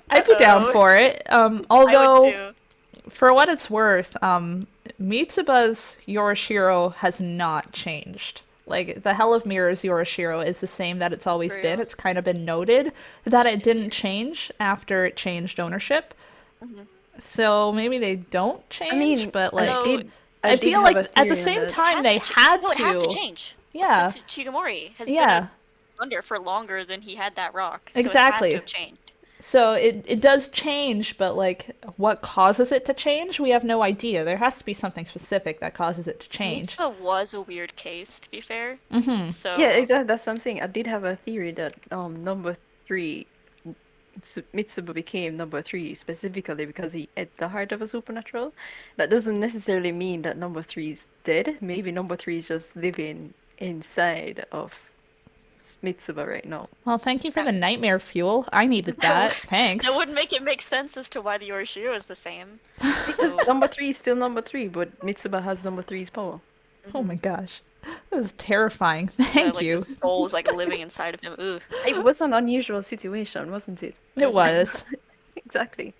I'd be down Uh-oh. for it. I would Although, too. for what it's worth, Mitsuba's Yorishiro has not changed. Like, the Hell of Mirrors Yorishiro is the same that it's always been. True. It's kind of been noted that it didn't change after it changed ownership. Mhm. So maybe they don't change, mean, but I like, did- I did feel have like a at the theory on same that. time Has they to had no, it has to to. change. Yeah, Because Shigemori has been yeah, under for longer than he had that rock. So exactly. it has to have changed. So it does change, but like what causes it to change, we have no idea. There has to be something specific that causes it to change. Mitsuba was a weird case, to be fair. Mm-hmm. So Yeah, exactly. That's what I'm saying. I did have a theory that number three, Mitsuba became number three specifically because he ate the heart of a supernatural. That doesn't necessarily mean that number three is dead. Maybe number three is just living inside of Mitsuba right now. Well, thank you for That- the nightmare fuel. I needed that. Thanks. that wouldn't make it make sense as to why the Yorishiro is the same. Because number three is still number three, but Mitsuba has number three's power. Oh my gosh. This is terrifying. So, Thank like, you. his soul is like living inside of him. Ugh. It was an unusual situation, wasn't it? It was. Exactly.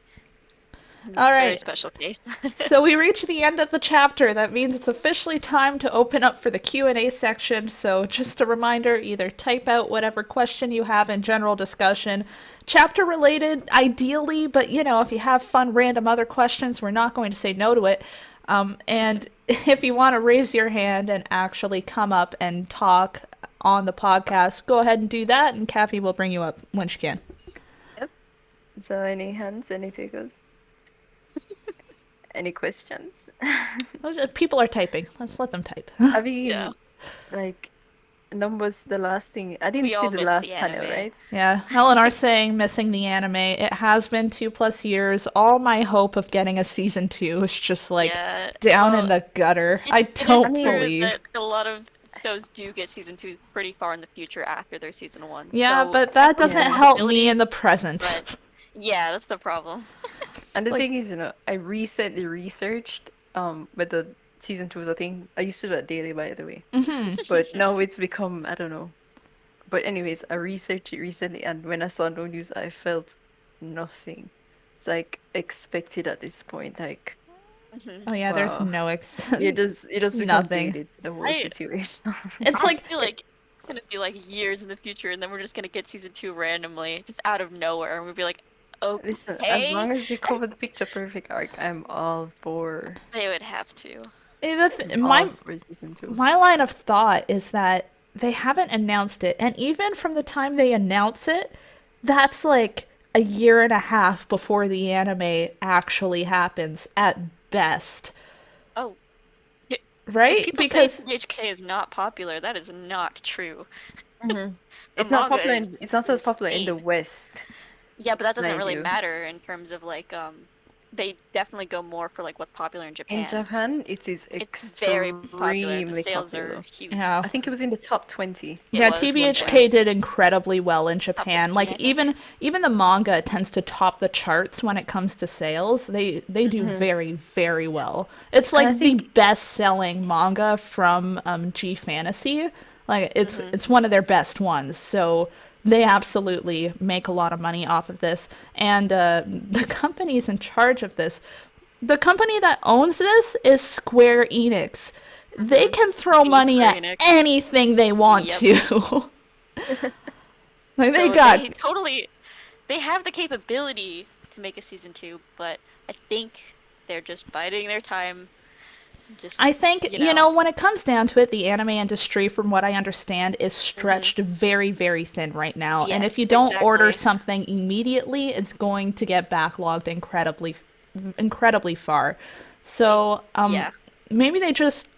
It's All a very right. special case. So we reach the end of the chapter. That means it's officially time to open up for the Q&A section. So just a reminder, either type out whatever question you have in general discussion, chapter related ideally, but you know, if you have fun random other questions, we're not going to say no to it. And if you want to raise your hand and actually come up and talk on the podcast, go ahead and do that, and Kathy will bring you up when she can. Yep. So any hands, any takers? Any questions? People are typing. Let's let them type. I mean, Yeah. like, numbers, the last thing. I didn't We see all the missed last the panel, anime. right? Yeah, Eleanor saying missing the anime. It has been 2+ years. All my hope of getting a season 2 is just like Yeah, down well, in the gutter. It- I it is don't true believe. that a lot of shows do get season 2 pretty far in the future after their season 1. Yeah, so but that that's doesn't a help me possibility, in the present. But yeah, that's the problem. And the Like- thing is, I recently researched whether season 2 was a thing. I used to do that daily, by the way. Hmm. But now it's become, I don't know. But anyways, I researched it recently, and when I saw no news, I felt nothing. It's like expected at this point. Like, Oh yeah, there's wow. no you just become Nothing. jaded to the whole I- situation. It's I like feel like it's gonna be like years in the future, and then we're just gonna get season 2 randomly, just out of nowhere, and we'll be like, okay. Listen, as long as they cover the picture perfect arc, I'm all for They would have to. my season 2. my line of thought is that they haven't announced it, and even from the time they announce it, that's like a year and a half before the anime actually happens at best, Oh, right? people Because say TBHK is not popular. That is not true. It's not manga popular. is It's not as popular in the insane. West. Yeah, but that doesn't Mind really you. matter in terms of like they definitely go more for like what's popular in Japan. In Japan, it is It's very popular. The extremely sales popular. are huge. yeah. I think it was in the top 20. It Yeah, was TBHK did incredibly well in Japan. 15, Like I think. even the manga tends to top the charts when it comes to sales. They do very, very well. It's And I like the best-selling manga from G Fantasy. Like it's one of their best ones. So they absolutely make a lot of money off of this. And the companies in charge of this, the company that owns this is Square Enix. They can throw Hey, money Square at Enix. anything they want Yep. to. Like they So got they have the capability to make a season 2, but I think they're just biding their time. Just I think, you you know, know, when it comes down to it, the anime industry, from what I understand, is stretched very, very thin right now. And if Yes, you don't order exactly. something immediately, it's going to get backlogged incredibly far. So, Yeah. maybe they just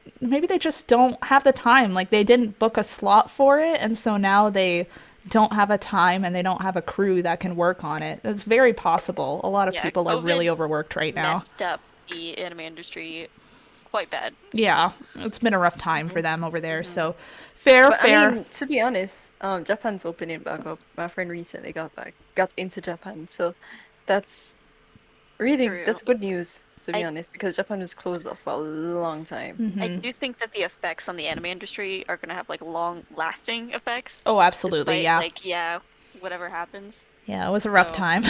don't have the time. Like they didn't book a slot for it, and so now they don't have a time and they don't have a crew that can work on it. It's very possible. A lot of Yeah, people are really COVID overworked right now. messed up the anime industry quite bad. Yeah, it's been a rough time for Mhm. them over there. Hmm. So fair, But I fair. mean, to be honest, Japan's opening back up. My friend recently got into Japan, so that's True. that's good news, to be I honest, because Japan was closed off for a long time. I do think that the effects on the anime industry are gonna have like long-lasting effects, Oh, absolutely. despite Yeah. like yeah, whatever happens. Yeah, it was a rough So, time.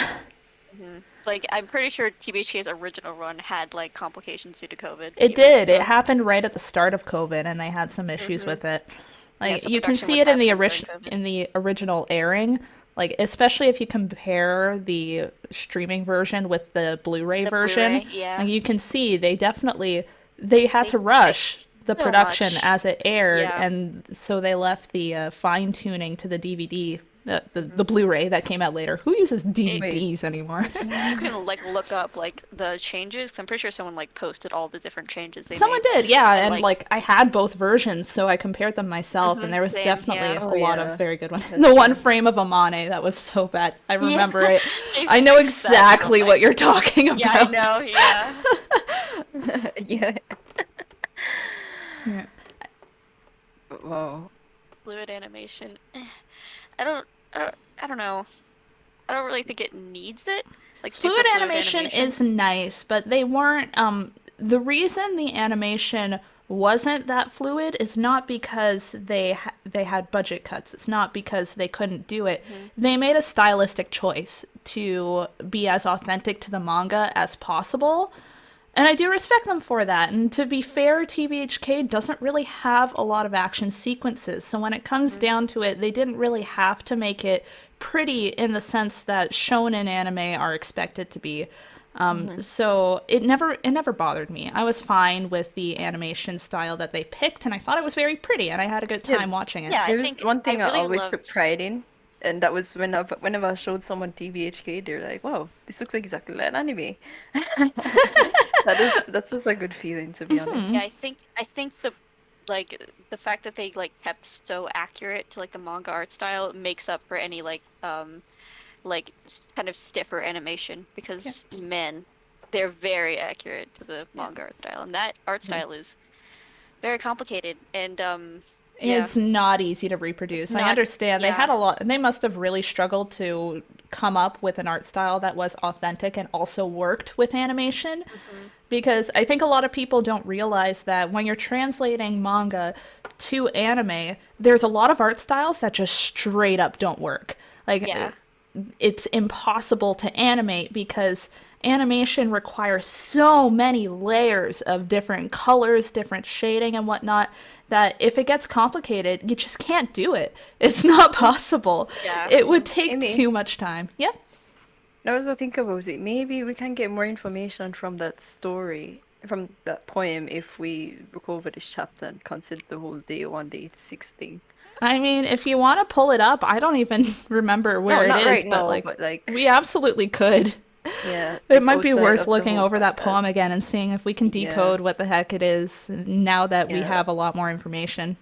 like I'm pretty sure TBHK's original run had like complications due to COVID It even. did. It So, happened right at the start of COVID, and they had some issues hmm with it. yeah, Like so you can production see was it in the happening during COVID. original airing, like especially if you compare the streaming version with the Blu-ray The version. Blu-ray, yeah, Like you can see they had they to fixed rush the so production much. as it aired, Yeah. and so they left the fine tuning to the DVD, the hmm Blu-ray that came out later. Who uses It Wait, DVDs anymore? You can like look up like the changes. 'Cause I'm pretty sure someone like posted all the different changes they Someone made, did, yeah, and and like like I had both versions, so I compared them myself, and there was same, definitely yeah. a oh lot of yeah, very good ones. that's The one true. frame of Amane that was so bad. I Yeah, remember it. they I know fixed that so exactly what you're nicely. talking Yeah, I about. know. Yeah. Yeah. Yeah. Wow. Fluid animation. I don't, I don't know. I don't really think it needs it. Like super Fluid fluid animation animation. is nice, but they weren't. The reason the animation wasn't that fluid is not because they had budget cuts. It's not because they couldn't do it. Hmm. They made a stylistic choice to be as authentic to the manga as possible. And I do respect them for that. And to be fair, TBHK doesn't really have a lot of action sequences. So when it comes Hmm. down to it, they didn't really have to make it pretty in the sense that shonen anime are expected to be. Hmm. So it never bothered me. I was fine with the animation style that they picked, and I thought it was very pretty, and I had a good Yeah, time watching it. Yeah, I there was think one I thing I really always took loved. pride in, and that was whenever I showed someone TBHK, they're like, "Wow, this looks exactly like an anime." That's just a good feeling, to be Yeah, honest. I think the fact that they like kept so accurate to like the manga art style makes up for any kind of stiffer animation Yeah. because men they're very accurate to the Yeah. manga art style and that art Mhm. style is very complicated and yeah, It's not easy to reproduce. I not understand. They had yeah. a lot, they must have really struggled to come up with an art style that was authentic and also worked with animation. Hmm. Because I think a lot of people don't realize that when you're translating manga to anime, there's a lot of art styles that just straight up don't work. Yeah. Like, it's impossible to animate because animation requires so many layers of different colors, different shading, and whatnot that if it gets complicated, you just can't do it. It's not possible. Yeah. It would take Amy, too much time. Yep. now as I think about it, maybe we can get more information from that story, from that poem, if we look over this chapter and consider the whole day one, day six thing. I mean, if you want to pull it up, I don't even remember No, where it not is, right but now, like, but like, we absolutely could. yeah, It like might be outside worth of the looking whole over that poem podcast. again and seeing if we can Yeah, decode what the heck it is now that we yeah, have a lot more information.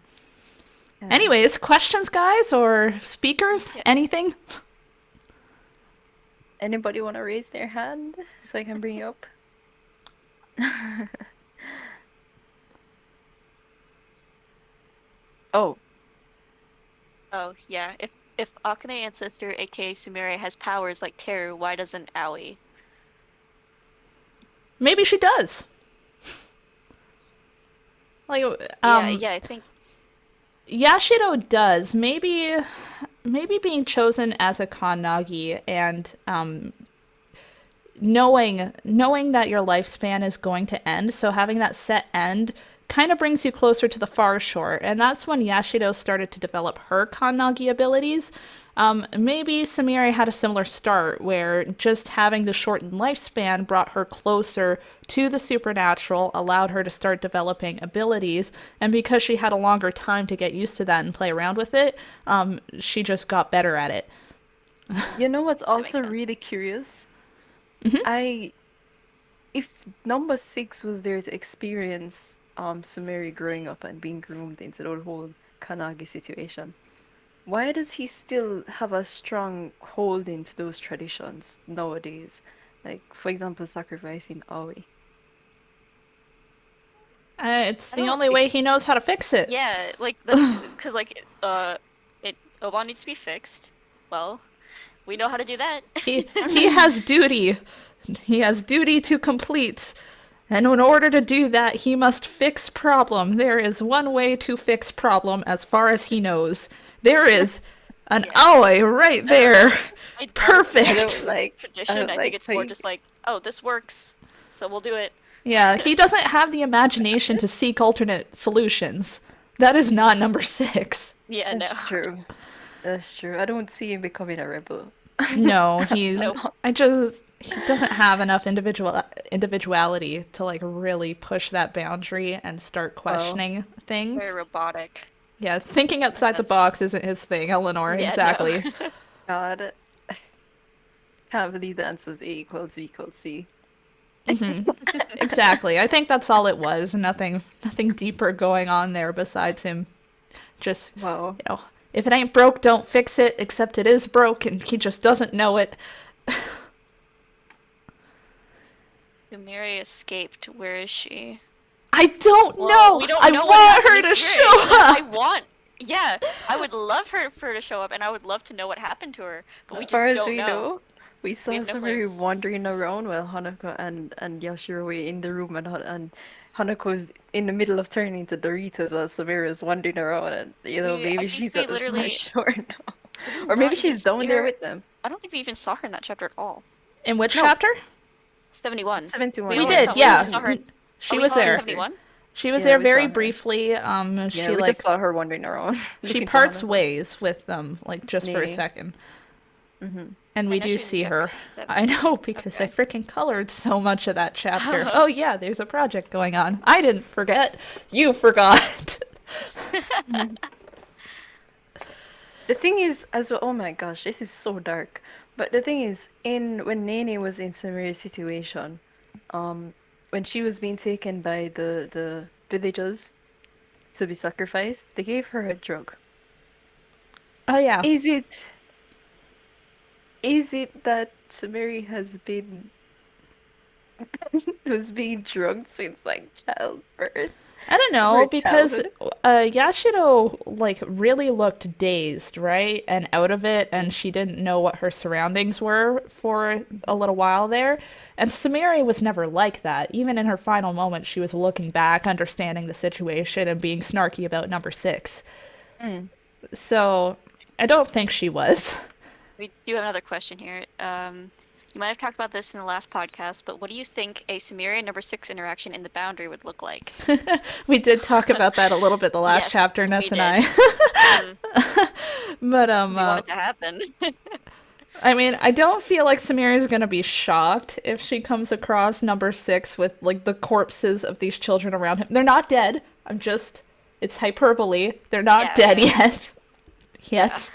yeah. Anyways, questions, guys, or speakers? Yeah. Anything? Anybody want to raise their hand so I can bring you up? Oh, Oh, yeah. If Akane ancestor aka Sumire has powers like Teru, why doesn't Aoi? Maybe she does. Like, Yeah, yeah, I think Yashido does. Maybe being chosen as a Kannagi and knowing that your lifespan is going to end, so having that set end kind of brings you closer to the far shore, and that's when Yashido started to develop her Kannagi abilities. Maybe Samiri had a similar start, where just having the shortened lifespan brought her closer to the supernatural, allowed her to start developing abilities, and because she had a longer time to get used to that and play around with it, she just got better at it. you know what's that makes also sense. really curious? I If number 6 was there to experience Sumire growing up and being groomed into the whole Kanagi situation, why does he still have a strong hold into those traditions nowadays? Like, for example, sacrificing Aoi. It's I the don't. only way he knows how to fix it. Yeah, like that's because it Oban needs to be fixed. Well, we know how to do that. He has duty. He has duty to complete. And in order to do that, he must fix problem. There is one way to fix problem as far as he knows. There is an Yeah. Aoi right there. I don't Perfect. I don't like. Tradition. I think like it's how more you- just like, oh, this works, so we'll do it. Yeah, he doesn't have the imagination to seek alternate solutions. That is not number 6. Yeah, That's no. true. That's true. I don't see him becoming a rebel. No, he's Nope. he doesn't have enough individuality to like really push that boundary and start questioning things. Very robotic. Yeah, thinking outside the That's- box isn't his thing, Eleanor. Yeah, no. Exactly. God, can't believe the answer was A equals B equals C. Exactly. I think that's all it was. Nothing deeper going on there besides him just, Wow. if it ain't broke, don't fix it, except it is broke and he just doesn't know it. Sumire escaped. Where is she? I don't Well, know. we don't I know what want happened her to Sumire. show I up. want. Yeah, I would love for her to show up, and I would love to know what happened to her. But we As just far as don't we know, we saw have no clue. Sumire wandering around while Hanako and Yashiro were in the room, and Hanako's in the middle of turning into Doritos while Sumire is wandering around, and I maybe think she's we at the front literally- shore now. We did Or not maybe even she's see down there her- with them. I don't think we even saw her in that chapter at all. In which No. chapter? 71. 71. We only did, saw- we yeah. only saw her in- She we was saw her in there. 71. She was Yeah, there we saw very her. briefly. Yeah, She we like just saw her wandering around. she looking for parts Hanako. ways with them, like just for a Nee. second. Mm-hmm. And we know do she's in see her. chapter 7. I know because I Okay. freaking colored so much of that chapter. Oh yeah, there's a project going on. I didn't forget. You forgot. The thing is, as well, oh my gosh, this is so dark. But the thing is, when Nene was in Sumeria's situation, when she was being taken by the villagers to be sacrificed, they gave her a drug. Oh yeah. Is it that Sumeri has been was being drugged since like childbirth? I don't know Her because childhood. Yashiro like really looked dazed, right? And out of it and she didn't know what her surroundings were for a little while there. And Sumire was never like that. Even in her final moment, she was looking back, understanding the situation and being snarky about number 6. So, I don't think she was. We do have another question here. You might have talked about this in the last podcast, but what do you think a Sumire and number 6 interaction in the boundary would look like? We did talk about that a little bit the last Yes, chapter, Ness we and did. I. But We want it to happen. I mean, I don't feel like Samira is gonna be shocked if she comes across number 6 with like the corpses of these children around him. They're not dead. It's hyperbole. They're not Yeah, dead yeah. yet. Yet.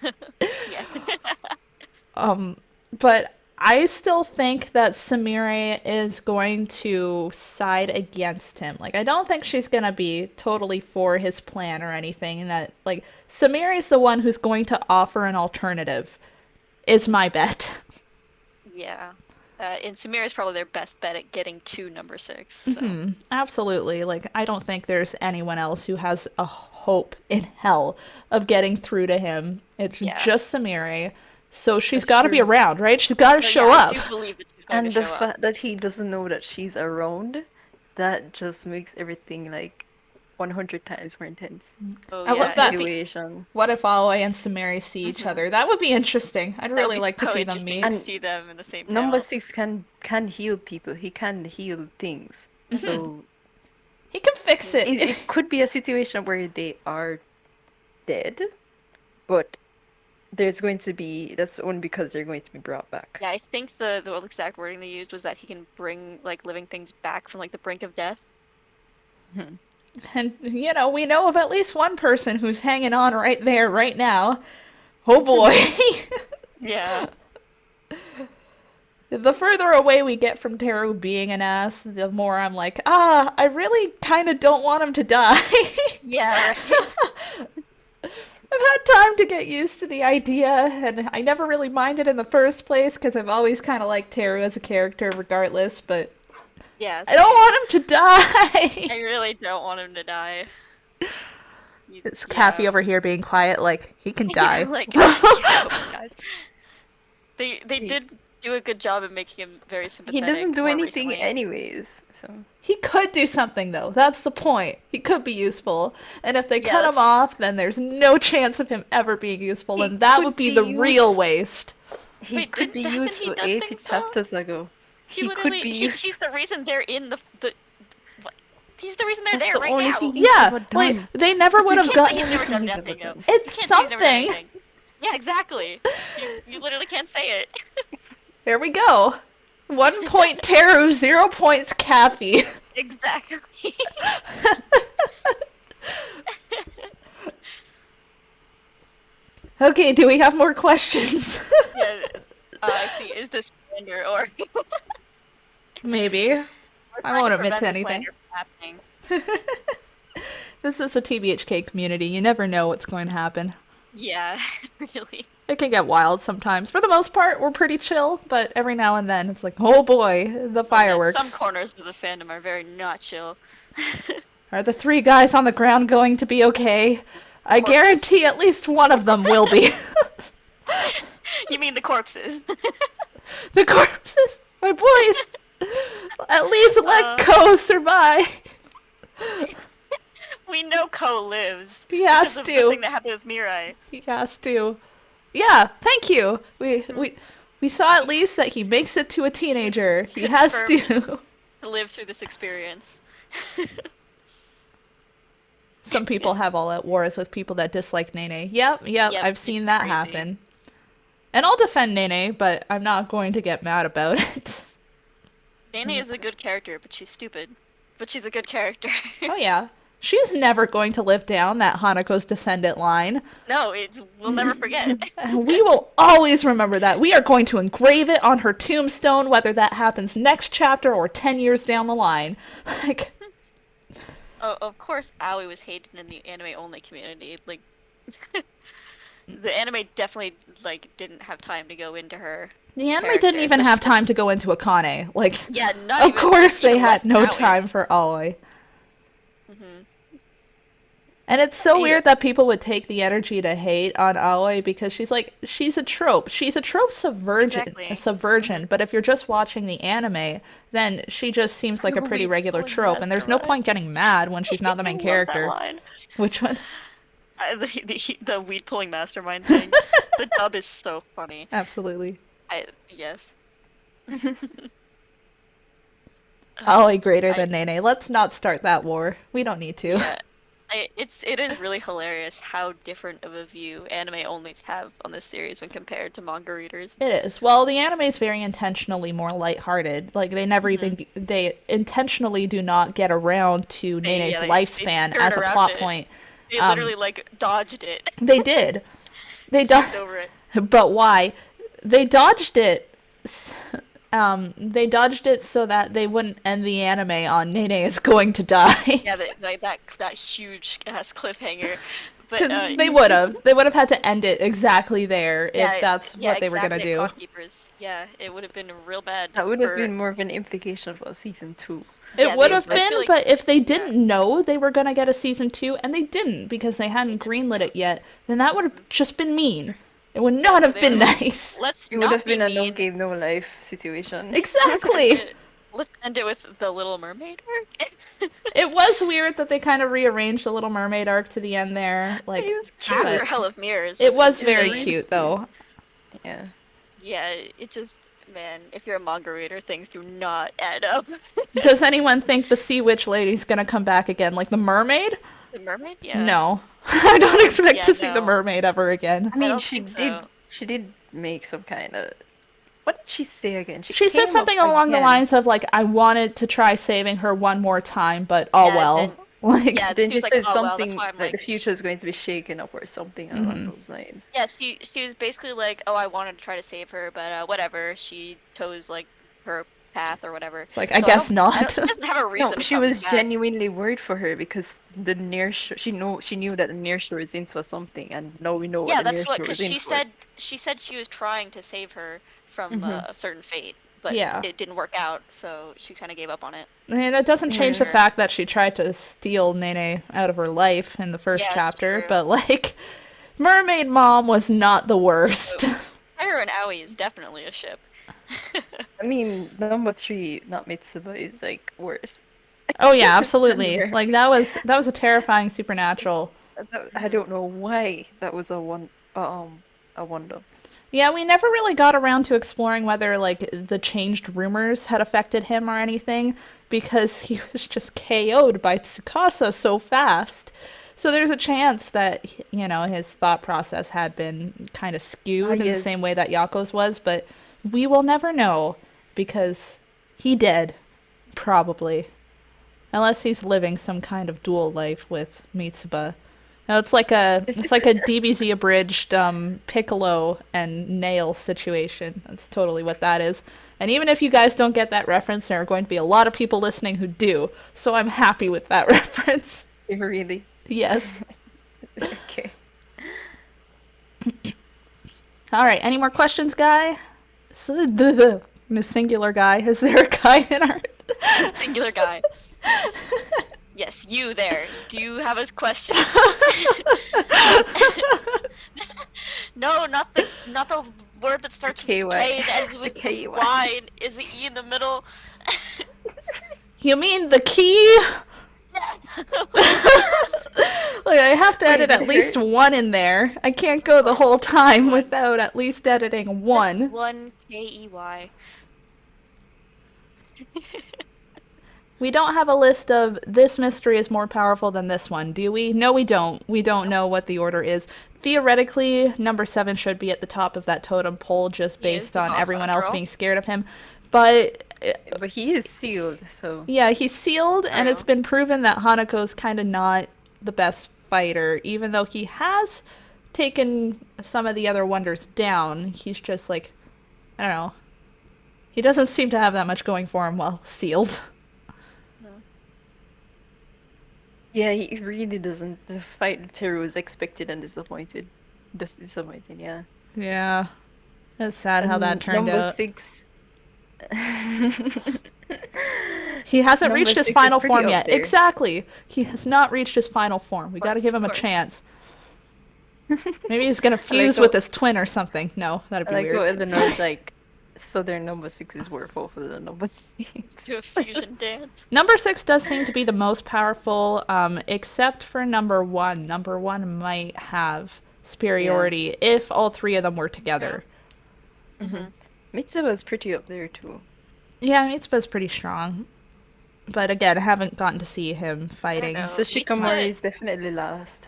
Yeah. But I still think that Sumire is going to side against him. Like, I don't think she's gonna be totally for his plan or anything. And that, like, Sumire is the one who's going to offer an alternative, is my bet. Yeah. And Samira is probably their best bet at getting to number 6. So. Absolutely. Like, I don't think there's anyone else who has a hope in hell of getting through to him. It's Yeah. just Sumire. So she's That's got to be true. around, right? She's got to So, show yeah, up. I do believe that she's going And to the show up. fact that he doesn't know that she's around, that just makes everything like 100 times more intense. Oh, I yeah. love that. Situation. What if Aoi and Sumire see each other? That would be interesting. I'd That would really be like to so see them interesting meet. to see them in the same Number panel. 6 can heal people. He can heal things. So He can fix it. it could be a situation where they are dead, but that's only because they're going to be brought back. Yeah, I think the exact wording they used was that he can bring like living things back from like the brink of death. And, we know of at least one person who's hanging on right there, right now. Oh boy. Yeah. The further away we get from Teru being an ass, the more I'm like, I really kind of don't want him to die. Yeah, right. I've had time to get used to the idea, and I never really minded in the first place because I've always kind of liked Teru as a character regardless, but Yeah, I don't same. want him to I die. really don't want him to die. It's Yeah. Kathy over here being quiet, like, he can die. Yeah, like, yeah, guys. They did do a good job of making him very He sympathetic. doesn't do more anything recently. anyways, so. He could do something, though. That's the point. He could be useful. And if they Yeah, cut him that's- off, then there's no chance of him ever being useful, He and that could would be be the real useful. waste. He Wait, could be hasn't he useful done 80 things, though? chapters ago. He He literally could be he's useful. the reason they're in the what? He's the reason they're That's there the right only now. thing he's Yeah, ever like, done. they never would have You can't got... say he's never done He's nothing, ever though. done. It's You can't say he's never done something. anything. Yeah, exactly. So you literally can't say it. Here we go. 1 point Teru, 0 points Kathy. Exactly. Okay, do we have more questions? Yeah. I see. Is this slander or Maybe. We're I trying won't to admit prevent to the anything. slander from happening. This is a TBHK community. You never know what's going to happen. Yeah, really. It can get wild sometimes. For the most part, we're pretty chill, but every now and then it's like, oh boy, the fireworks. Some corners of the fandom are very not chill. Are the 3 guys on the ground going to be okay? I Corpses. guarantee at least one of them will be. You mean the corpses? The corpses, my boys. At least let Ko survive. We know Ko lives. He has because of to. the thing that happened with Mirai. He has to. Yeah, thank you. We saw at least that he makes it to a teenager. He has to. To live through this experience. Some people have all at wars with people that dislike Nene. Yep, Yep, I've seen it's that crazy. happen. And I'll defend Nene, but I'm not going to get mad about it. Nene is a good character, but she's stupid. But she's a good character. Oh yeah. She's never going to live down that Hanako's descendant line. No, we'll never forget. We will always remember that. We are going to engrave it on her tombstone, whether that happens next chapter or 10 years down the line. Like, Oh, of course, Aoi was hated in the anime-only community. Like, the anime definitely didn't have time to go into her. the anime Character, didn't even so have she time to go into Akane. Like, Yeah, not of even. course they even less had no than Aoi. time for Aoi. Mhm. And it's so Yeah. weird that people would take the energy to hate on Aoi because she's a trope. She's a trope Exactly. subversion, but if you're just watching the anime, then she just seems like a pretty regular Weed-pulling trope, and there's no mastermind. point getting mad when she's not the main I love character. That line. Which one? The weed pulling mastermind thing. The dub is so funny. Absolutely. Yes. Aoi greater than Nene. Let's not start that war. We don't need to. Yeah. It is really hilarious how different of a view anime onlys have on this series when compared to manga readers. It is. Well, the anime is very intentionally more lighthearted. Like, they never even... They intentionally do not get around to Nene's they lifespan skirt as a around plot it. point. They literally dodged it. They did. They Skipped dodged... over it. But why? They dodged it... they dodged it so that they wouldn't end the anime on Nene is going to die. Yeah, that huge ass cliffhanger. But Because they would have. They would have had to end it exactly there yeah, if that's yeah, what they were going to exactly, do. Clockkeepers. Yeah, it would have been real bad. That would have for- been more of an implication for season 2. It Yeah, would they- have I feel been, like- but if they didn't know they were going to get a season 2, and they didn't because they hadn't greenlit it yet, then that would have just been mean. It would not Yes, have they been would- nice. Let's It would not have be been a mean. no game, no life situation. Exactly. Let's end it with the Little Mermaid arc. It was weird that they kind of rearranged the Little Mermaid arc to the end there. Like, It was After cute. Hell of Mirrors. it was insane. very cute, though. Yeah. Yeah, it just, man, if you're a manga reader, things do not add up. Does anyone think the Sea Witch Lady's going to come back again? Like the mermaid? The mermaid? Yeah. No. I don't expect Yeah, to see the no. mermaid ever again. I mean, don't she think did. so. She did make some kind of. What did she say again? She said came something up along the again. lines of, like, I wanted to try saving her one more time, but oh Yeah, well. then Like, Yeah, Then she she was like, said "Oh well, that's something why I'm like the like." future is going to be shaken up or something along those lines. Yeah, she was basically like, "Oh, I wanted to try to save her, but whatever." She chose like her path or whatever. it's like, I So guess I don't. not. She doesn't have a No, reason to she come was back. genuinely worried for her because the near she knew that the near shore is in for something, and now we know what Yeah, the near that's what. shore Because is in for. she said she was trying to save her from Mm-hmm. a certain fate, but Yeah. it didn't work out, so she kind of gave up on it. I mean, that doesn't change the Mm. fact that she tried to steal Nene out of her life in the first Yeah, it's chapter, true. but like, Mermaid Mom was not the worst. Pyro and Aoi is definitely a ship. I mean, number three, not Mitsuba, is like worse. Oh yeah, than absolutely. her. Like that was a terrifying supernatural. I Mhm. don't know why that was a wonder. Yeah, we never really got around to exploring whether like the changed rumors had affected him or anything because he was just KO'd by Tsukasa so fast. So there's a chance that his thought process had been kind of Ah, skewed in the same yes. way that Yako's was, but we will never know because he did probably unless he's living some kind of dual life with Mitsuba. No, it's like a DBZ abridged Piccolo and Nail situation. That's totally what that is. And even if you guys don't get that reference, there are going to be a lot of people listening who do. So I'm happy with that reference. Really? Yes. Okay. All right. Any more questions, guy? Miss Singular guy. Is there a guy in our? Singular guy. Yes, you there. Do you have a question? No, not the word that starts with KY. K and ends The with KY. Y. Is the E in the middle? You mean the key? Like I have to Wait, edit did at least her? one in there. I can't go the whole time without at least editing That's one. one Key. We don't have a list of this mystery is more powerful than this one, do we? No, we don't. We don't know what the order is. Theoretically, number 7 should be at the top of that totem pole just He is based the on boss everyone after else all. being scared of him. But But he is sealed, so yeah, he's sealed, and it's True. been proven that Hanako's kind of not the best fighter, even though he has taken some of the other wonders down. He's just like, I don't know. He doesn't seem to have that much going for him while sealed. No. yeah, he really doesn't fight Teru is expected and disappointed. Just disappointing, yeah. Yeah. It's sad how that And turned number out. 6. He hasn't Number reached his 6 is final pretty form up yet. there. Exactly. He has not reached his final form. We got to give him Of a course. chance. Maybe he's going to I like fuse how with his twin or something. No, that'd I be like how weird. Eleanor's like, so their number 6 is worth for the number 6. Do a fusion dance. Number 6 does seem to be the most powerful, except for number 1. Number 1 might have superiority if all three of them were together. Mitsuba's pretty up there too. Yeah, Mitsuba's pretty strong. But again, I haven't gotten to see him fighting. know. So Shikamori is definitely last.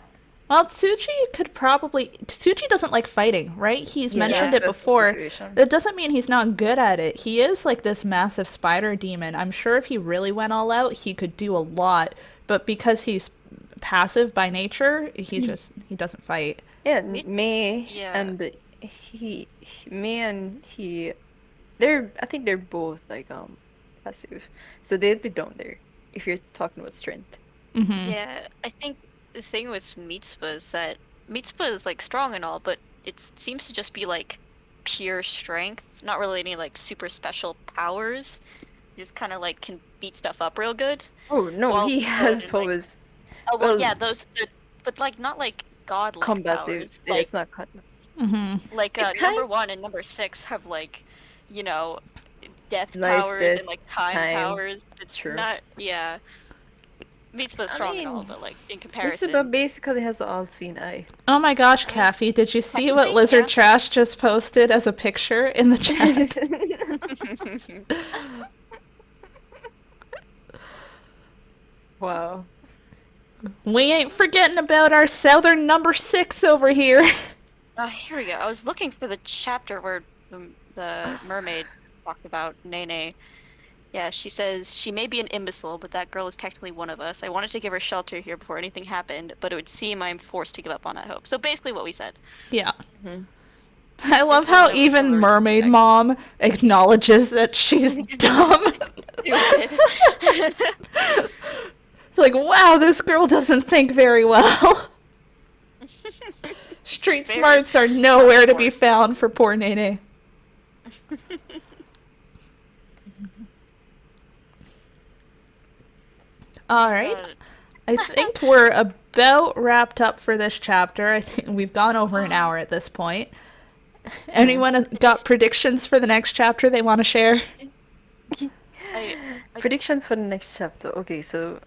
Well, Tsuchi could probably. Tsuchi doesn't like fighting, right? He's mentioned Yes, it that's the before. situation. It doesn't mean he's not good at it. He is like this massive spider demon. I'm sure if he really went all out, he could do a lot. But because he's passive by nature, he doesn't fight. Yeah, Mits- Mei yeah. and Mei and he, I think they're both like passive, so they'd be down there if you're talking about strength. Yeah, I think the thing with Mitsuba is that Mitsuba is like strong and all, but it seems to just be like pure strength, not really any like super special powers. He's kind of like can beat stuff up real good. Oh no, While he has Odin, like- powers. Oh well, Well, yeah, but like not like godlike combative. powers. Yeah, Like it's not like It's number kind- 1 and number 6 have like, you know, death Life, powers death, and like time time. powers. It's True. not, yeah. Mitsuba's I strong and all, mean, but like in comparison. Mitsuba basically has an all-seeing eye. Oh my gosh, Kathy, did you see what Technically, Lizard yeah. Trash just posted as a picture in the chat? Wow. We ain't forgetting about our southern number 6 over here. Here we go. I was looking for the chapter where the mermaid talked about Nene. Yeah, she says she may be an imbecile, but that girl is technically one of us. I wanted to give her shelter here before anything happened, but it would seem I'm forced to give up on that hope. So basically what we said. Yeah. Mhm. I love She's the one how that was even overreacting. Mermaid Mom acknowledges that she's dumb. Stupid. It's like, wow, this girl doesn't think very well. Street Very smarts are nowhere to be smart. found for poor Nene. All right. Uh, I think we're about wrapped up for this chapter. I think we've gone over an hour at this point. Anyone got predictions for the next chapter they want to share? I Predictions for the next chapter. Okay, so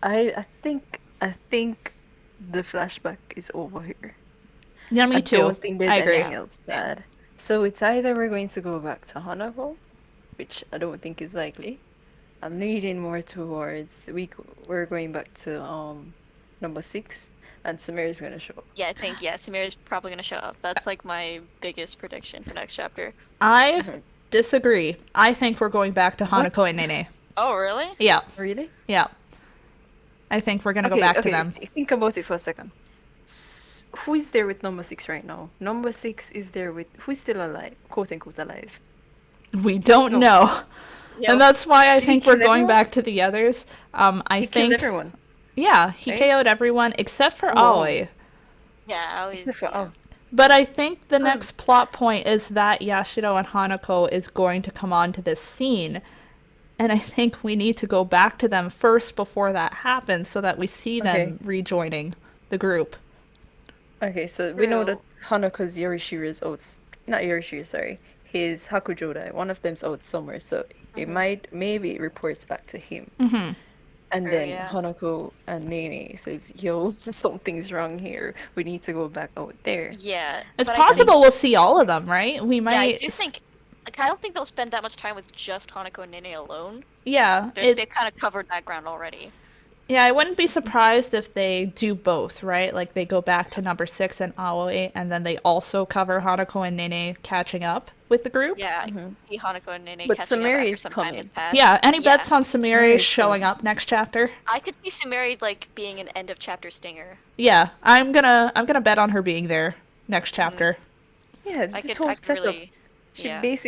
I think the flashback is over here. Yeah, me I too. don't think there's I agree. anything else bad. So it's either we're going to go back to Hanako, which I don't think is likely. I'm leaning more towards we're going back to number 6, and Samira's gonna show up. I think Sumire is probably gonna show up. That's like my biggest prediction for next chapter. I Mhm. disagree. I think we're going back to What? Hanako and Nene. Oh, really? Yeah, Really? yeah. I think we're gonna go back to them. Think about it for a second. Who is there with number 6 right now? Number 6 is there with who's still alive, quote unquote alive. We don't No. know. Yeah. And that's why I Did he think we're kill going everyone? back to the others. I He think, killed everyone. yeah, he right? KO'd everyone except for Whoa. Aoi. Yeah, I always. Except for- Yeah. oh, But I think the Oh. next plot point is that Yashiro and Hanako is going to come onto this scene. And I think we need to go back to them first before that happens so that we see them rejoining the group. Okay, so we know that True. Hanako's Yorishira's out. Not Yorishira, sorry. His Hakujodai. One of them's out somewhere, so it maybe it reports back to him. Hmm. And True, then yeah. Hanako and Nene says, yo, something's wrong here. We need to go back out there. Yeah. It's but possible we'll see all of them, right? We I might. do think. Like, I don't think they'll spend that much time with just Hanako and Nene alone. Yeah, They've kind of covered that ground already. yeah, I wouldn't be surprised if they do both, right? Like they go back to number 6 and Aoi, and then they also cover Hanako and Nene catching up with the group. Yeah, I see Hanako and Nene But catching up Sumire after is some time has coming. passed. Yeah, any Yeah. bets on Sumire Sumire is showing coming. up next chapter? I could see Sumire like being an end of chapter stinger. Yeah, I'm gonna bet on her being there next chapter. Yeah, I this could, whole I could setup. really. She Yeah. this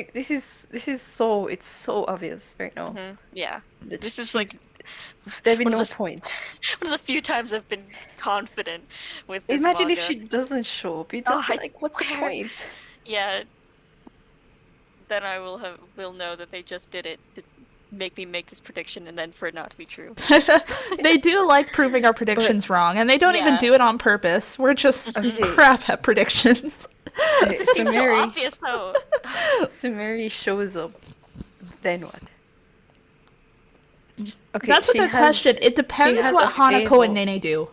is so it's so obvious right now. Yeah. that This is she's- like there'd be one of no the- point. one of the few times I've been confident with this Imagine manga. if she doesn't show up. You just be I like, what's the swear. point? Yeah. Then I will know that they just did it to make me make this prediction and then for it not to be true. They do like proving our predictions wrong, and they don't even Yeah. do it on purpose. We're just Okay. crap at predictions. Okay, It seems so obvious though. Sumeri shows up. Then what? Okay, That's a she good has- question. It depends has what a Hanako favor. and Nene do.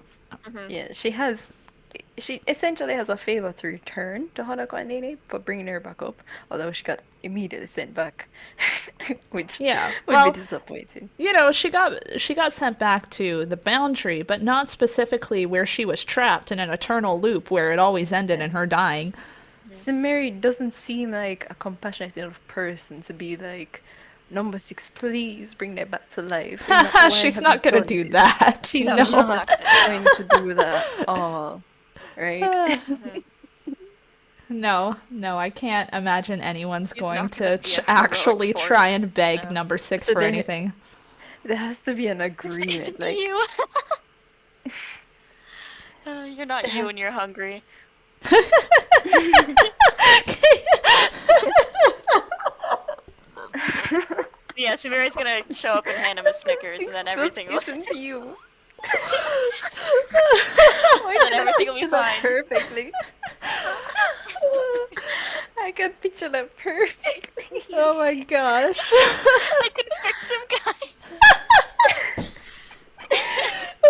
Yeah, she essentially has a favor to return to Hanako and Nene for bringing her back up, although she got immediately sent back, which Yeah, would well, be disappointing. you know, she got sent back to the boundary, but not specifically where she was trapped in an eternal loop where it always ended in her dying. Sumeri doesn't seem like a compassionate enough person to be like, number 6, please bring that back to life. And why She's have not you gonna done do this?" that. She's No. not going to do that at all, right? No, I can't imagine anyone's He's going not to gonna be a heroic actually force. try and beg No. number 6 So for then- anything. There has to be an It's agreement. Like, you. You're not you when you're hungry. Yeah, Sumeri's gonna show up and hand him a Snickers, and then everything will. isn't you. Then everything will be Picture that fine. perfectly. I can picture that perfectly. Oh my gosh. I can fix him, guys.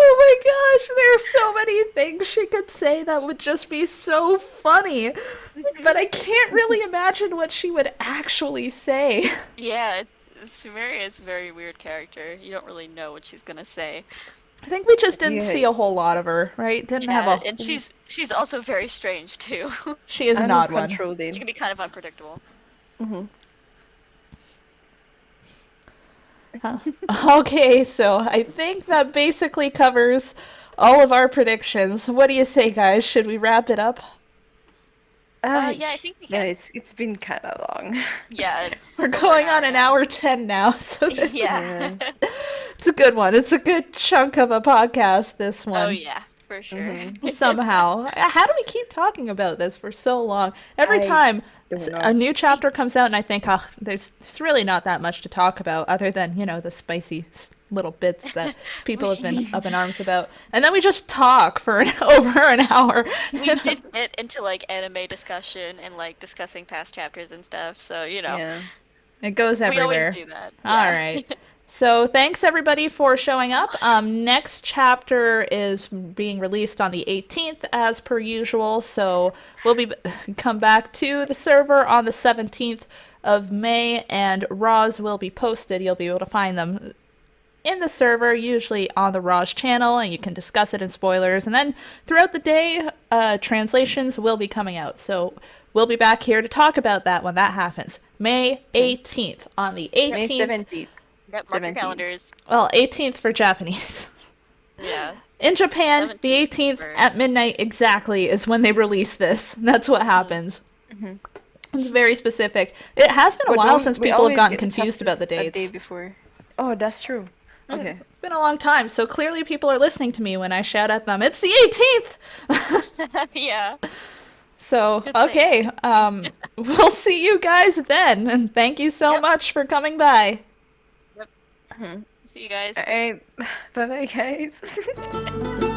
Oh my gosh, there's so many things she could say that would just be so funny. But I can't really imagine what she would actually say. Yeah, Sumeri is a very weird character. You don't really know what she's gonna say. I think we just didn't Yeah. see a whole lot of her, right? Didn't Yeah, have a. and she's also very strange too. She is an I'm odd one. controlled She in. can be kind of unpredictable. Okay, so I think that basically covers all of our predictions. What do you say, guys? Should we wrap it up? Yeah, I think we Yeah, can. it's been kind of long. Yeah, it's We're over going on an now. hour 10 now, so this Yeah. it's a good one. It's a good chunk of a podcast, this one. Oh yeah, for sure. Somehow. How do we keep talking about this for so long? Every I time don't a know. new chapter comes out and I think, oh, there's really not that much to talk about other than, the spicy little bits that people have been up in arms about. And then we just talk for over an hour. We did get into like anime discussion and like discussing past chapters and stuff, so Yeah. It goes we everywhere. always do that. All Yeah. right. So thanks everybody for showing up. Next chapter is being released on the 18th as per usual. So we'll be come back to the server on the 17th of May, and RAWs will be posted. You'll be able to find them in the server, usually on the RAWs channel, and you can discuss it in spoilers. And then throughout the day, translations will be coming out. So we'll be back here to talk about that when that happens. May 18th. On the 18th. May 17th. Yep, mark your 17th. calendars. Well, 18th for Japanese. Yeah. In Japan, the 17th 18th for- at midnight exactly is when they release this. That's what happens. It's very specific. It has been a But while don't- since we people have always gotten get the confused about the chapters a day dates. before. Oh, that's true. Okay. It's been a long time, so clearly people are listening to me when I shout at them, it's the 18th! Yeah. So, Good thing. okay, we'll see you guys then, and thank you so Yep. much for coming by. See you guys. All right. Bye bye, guys.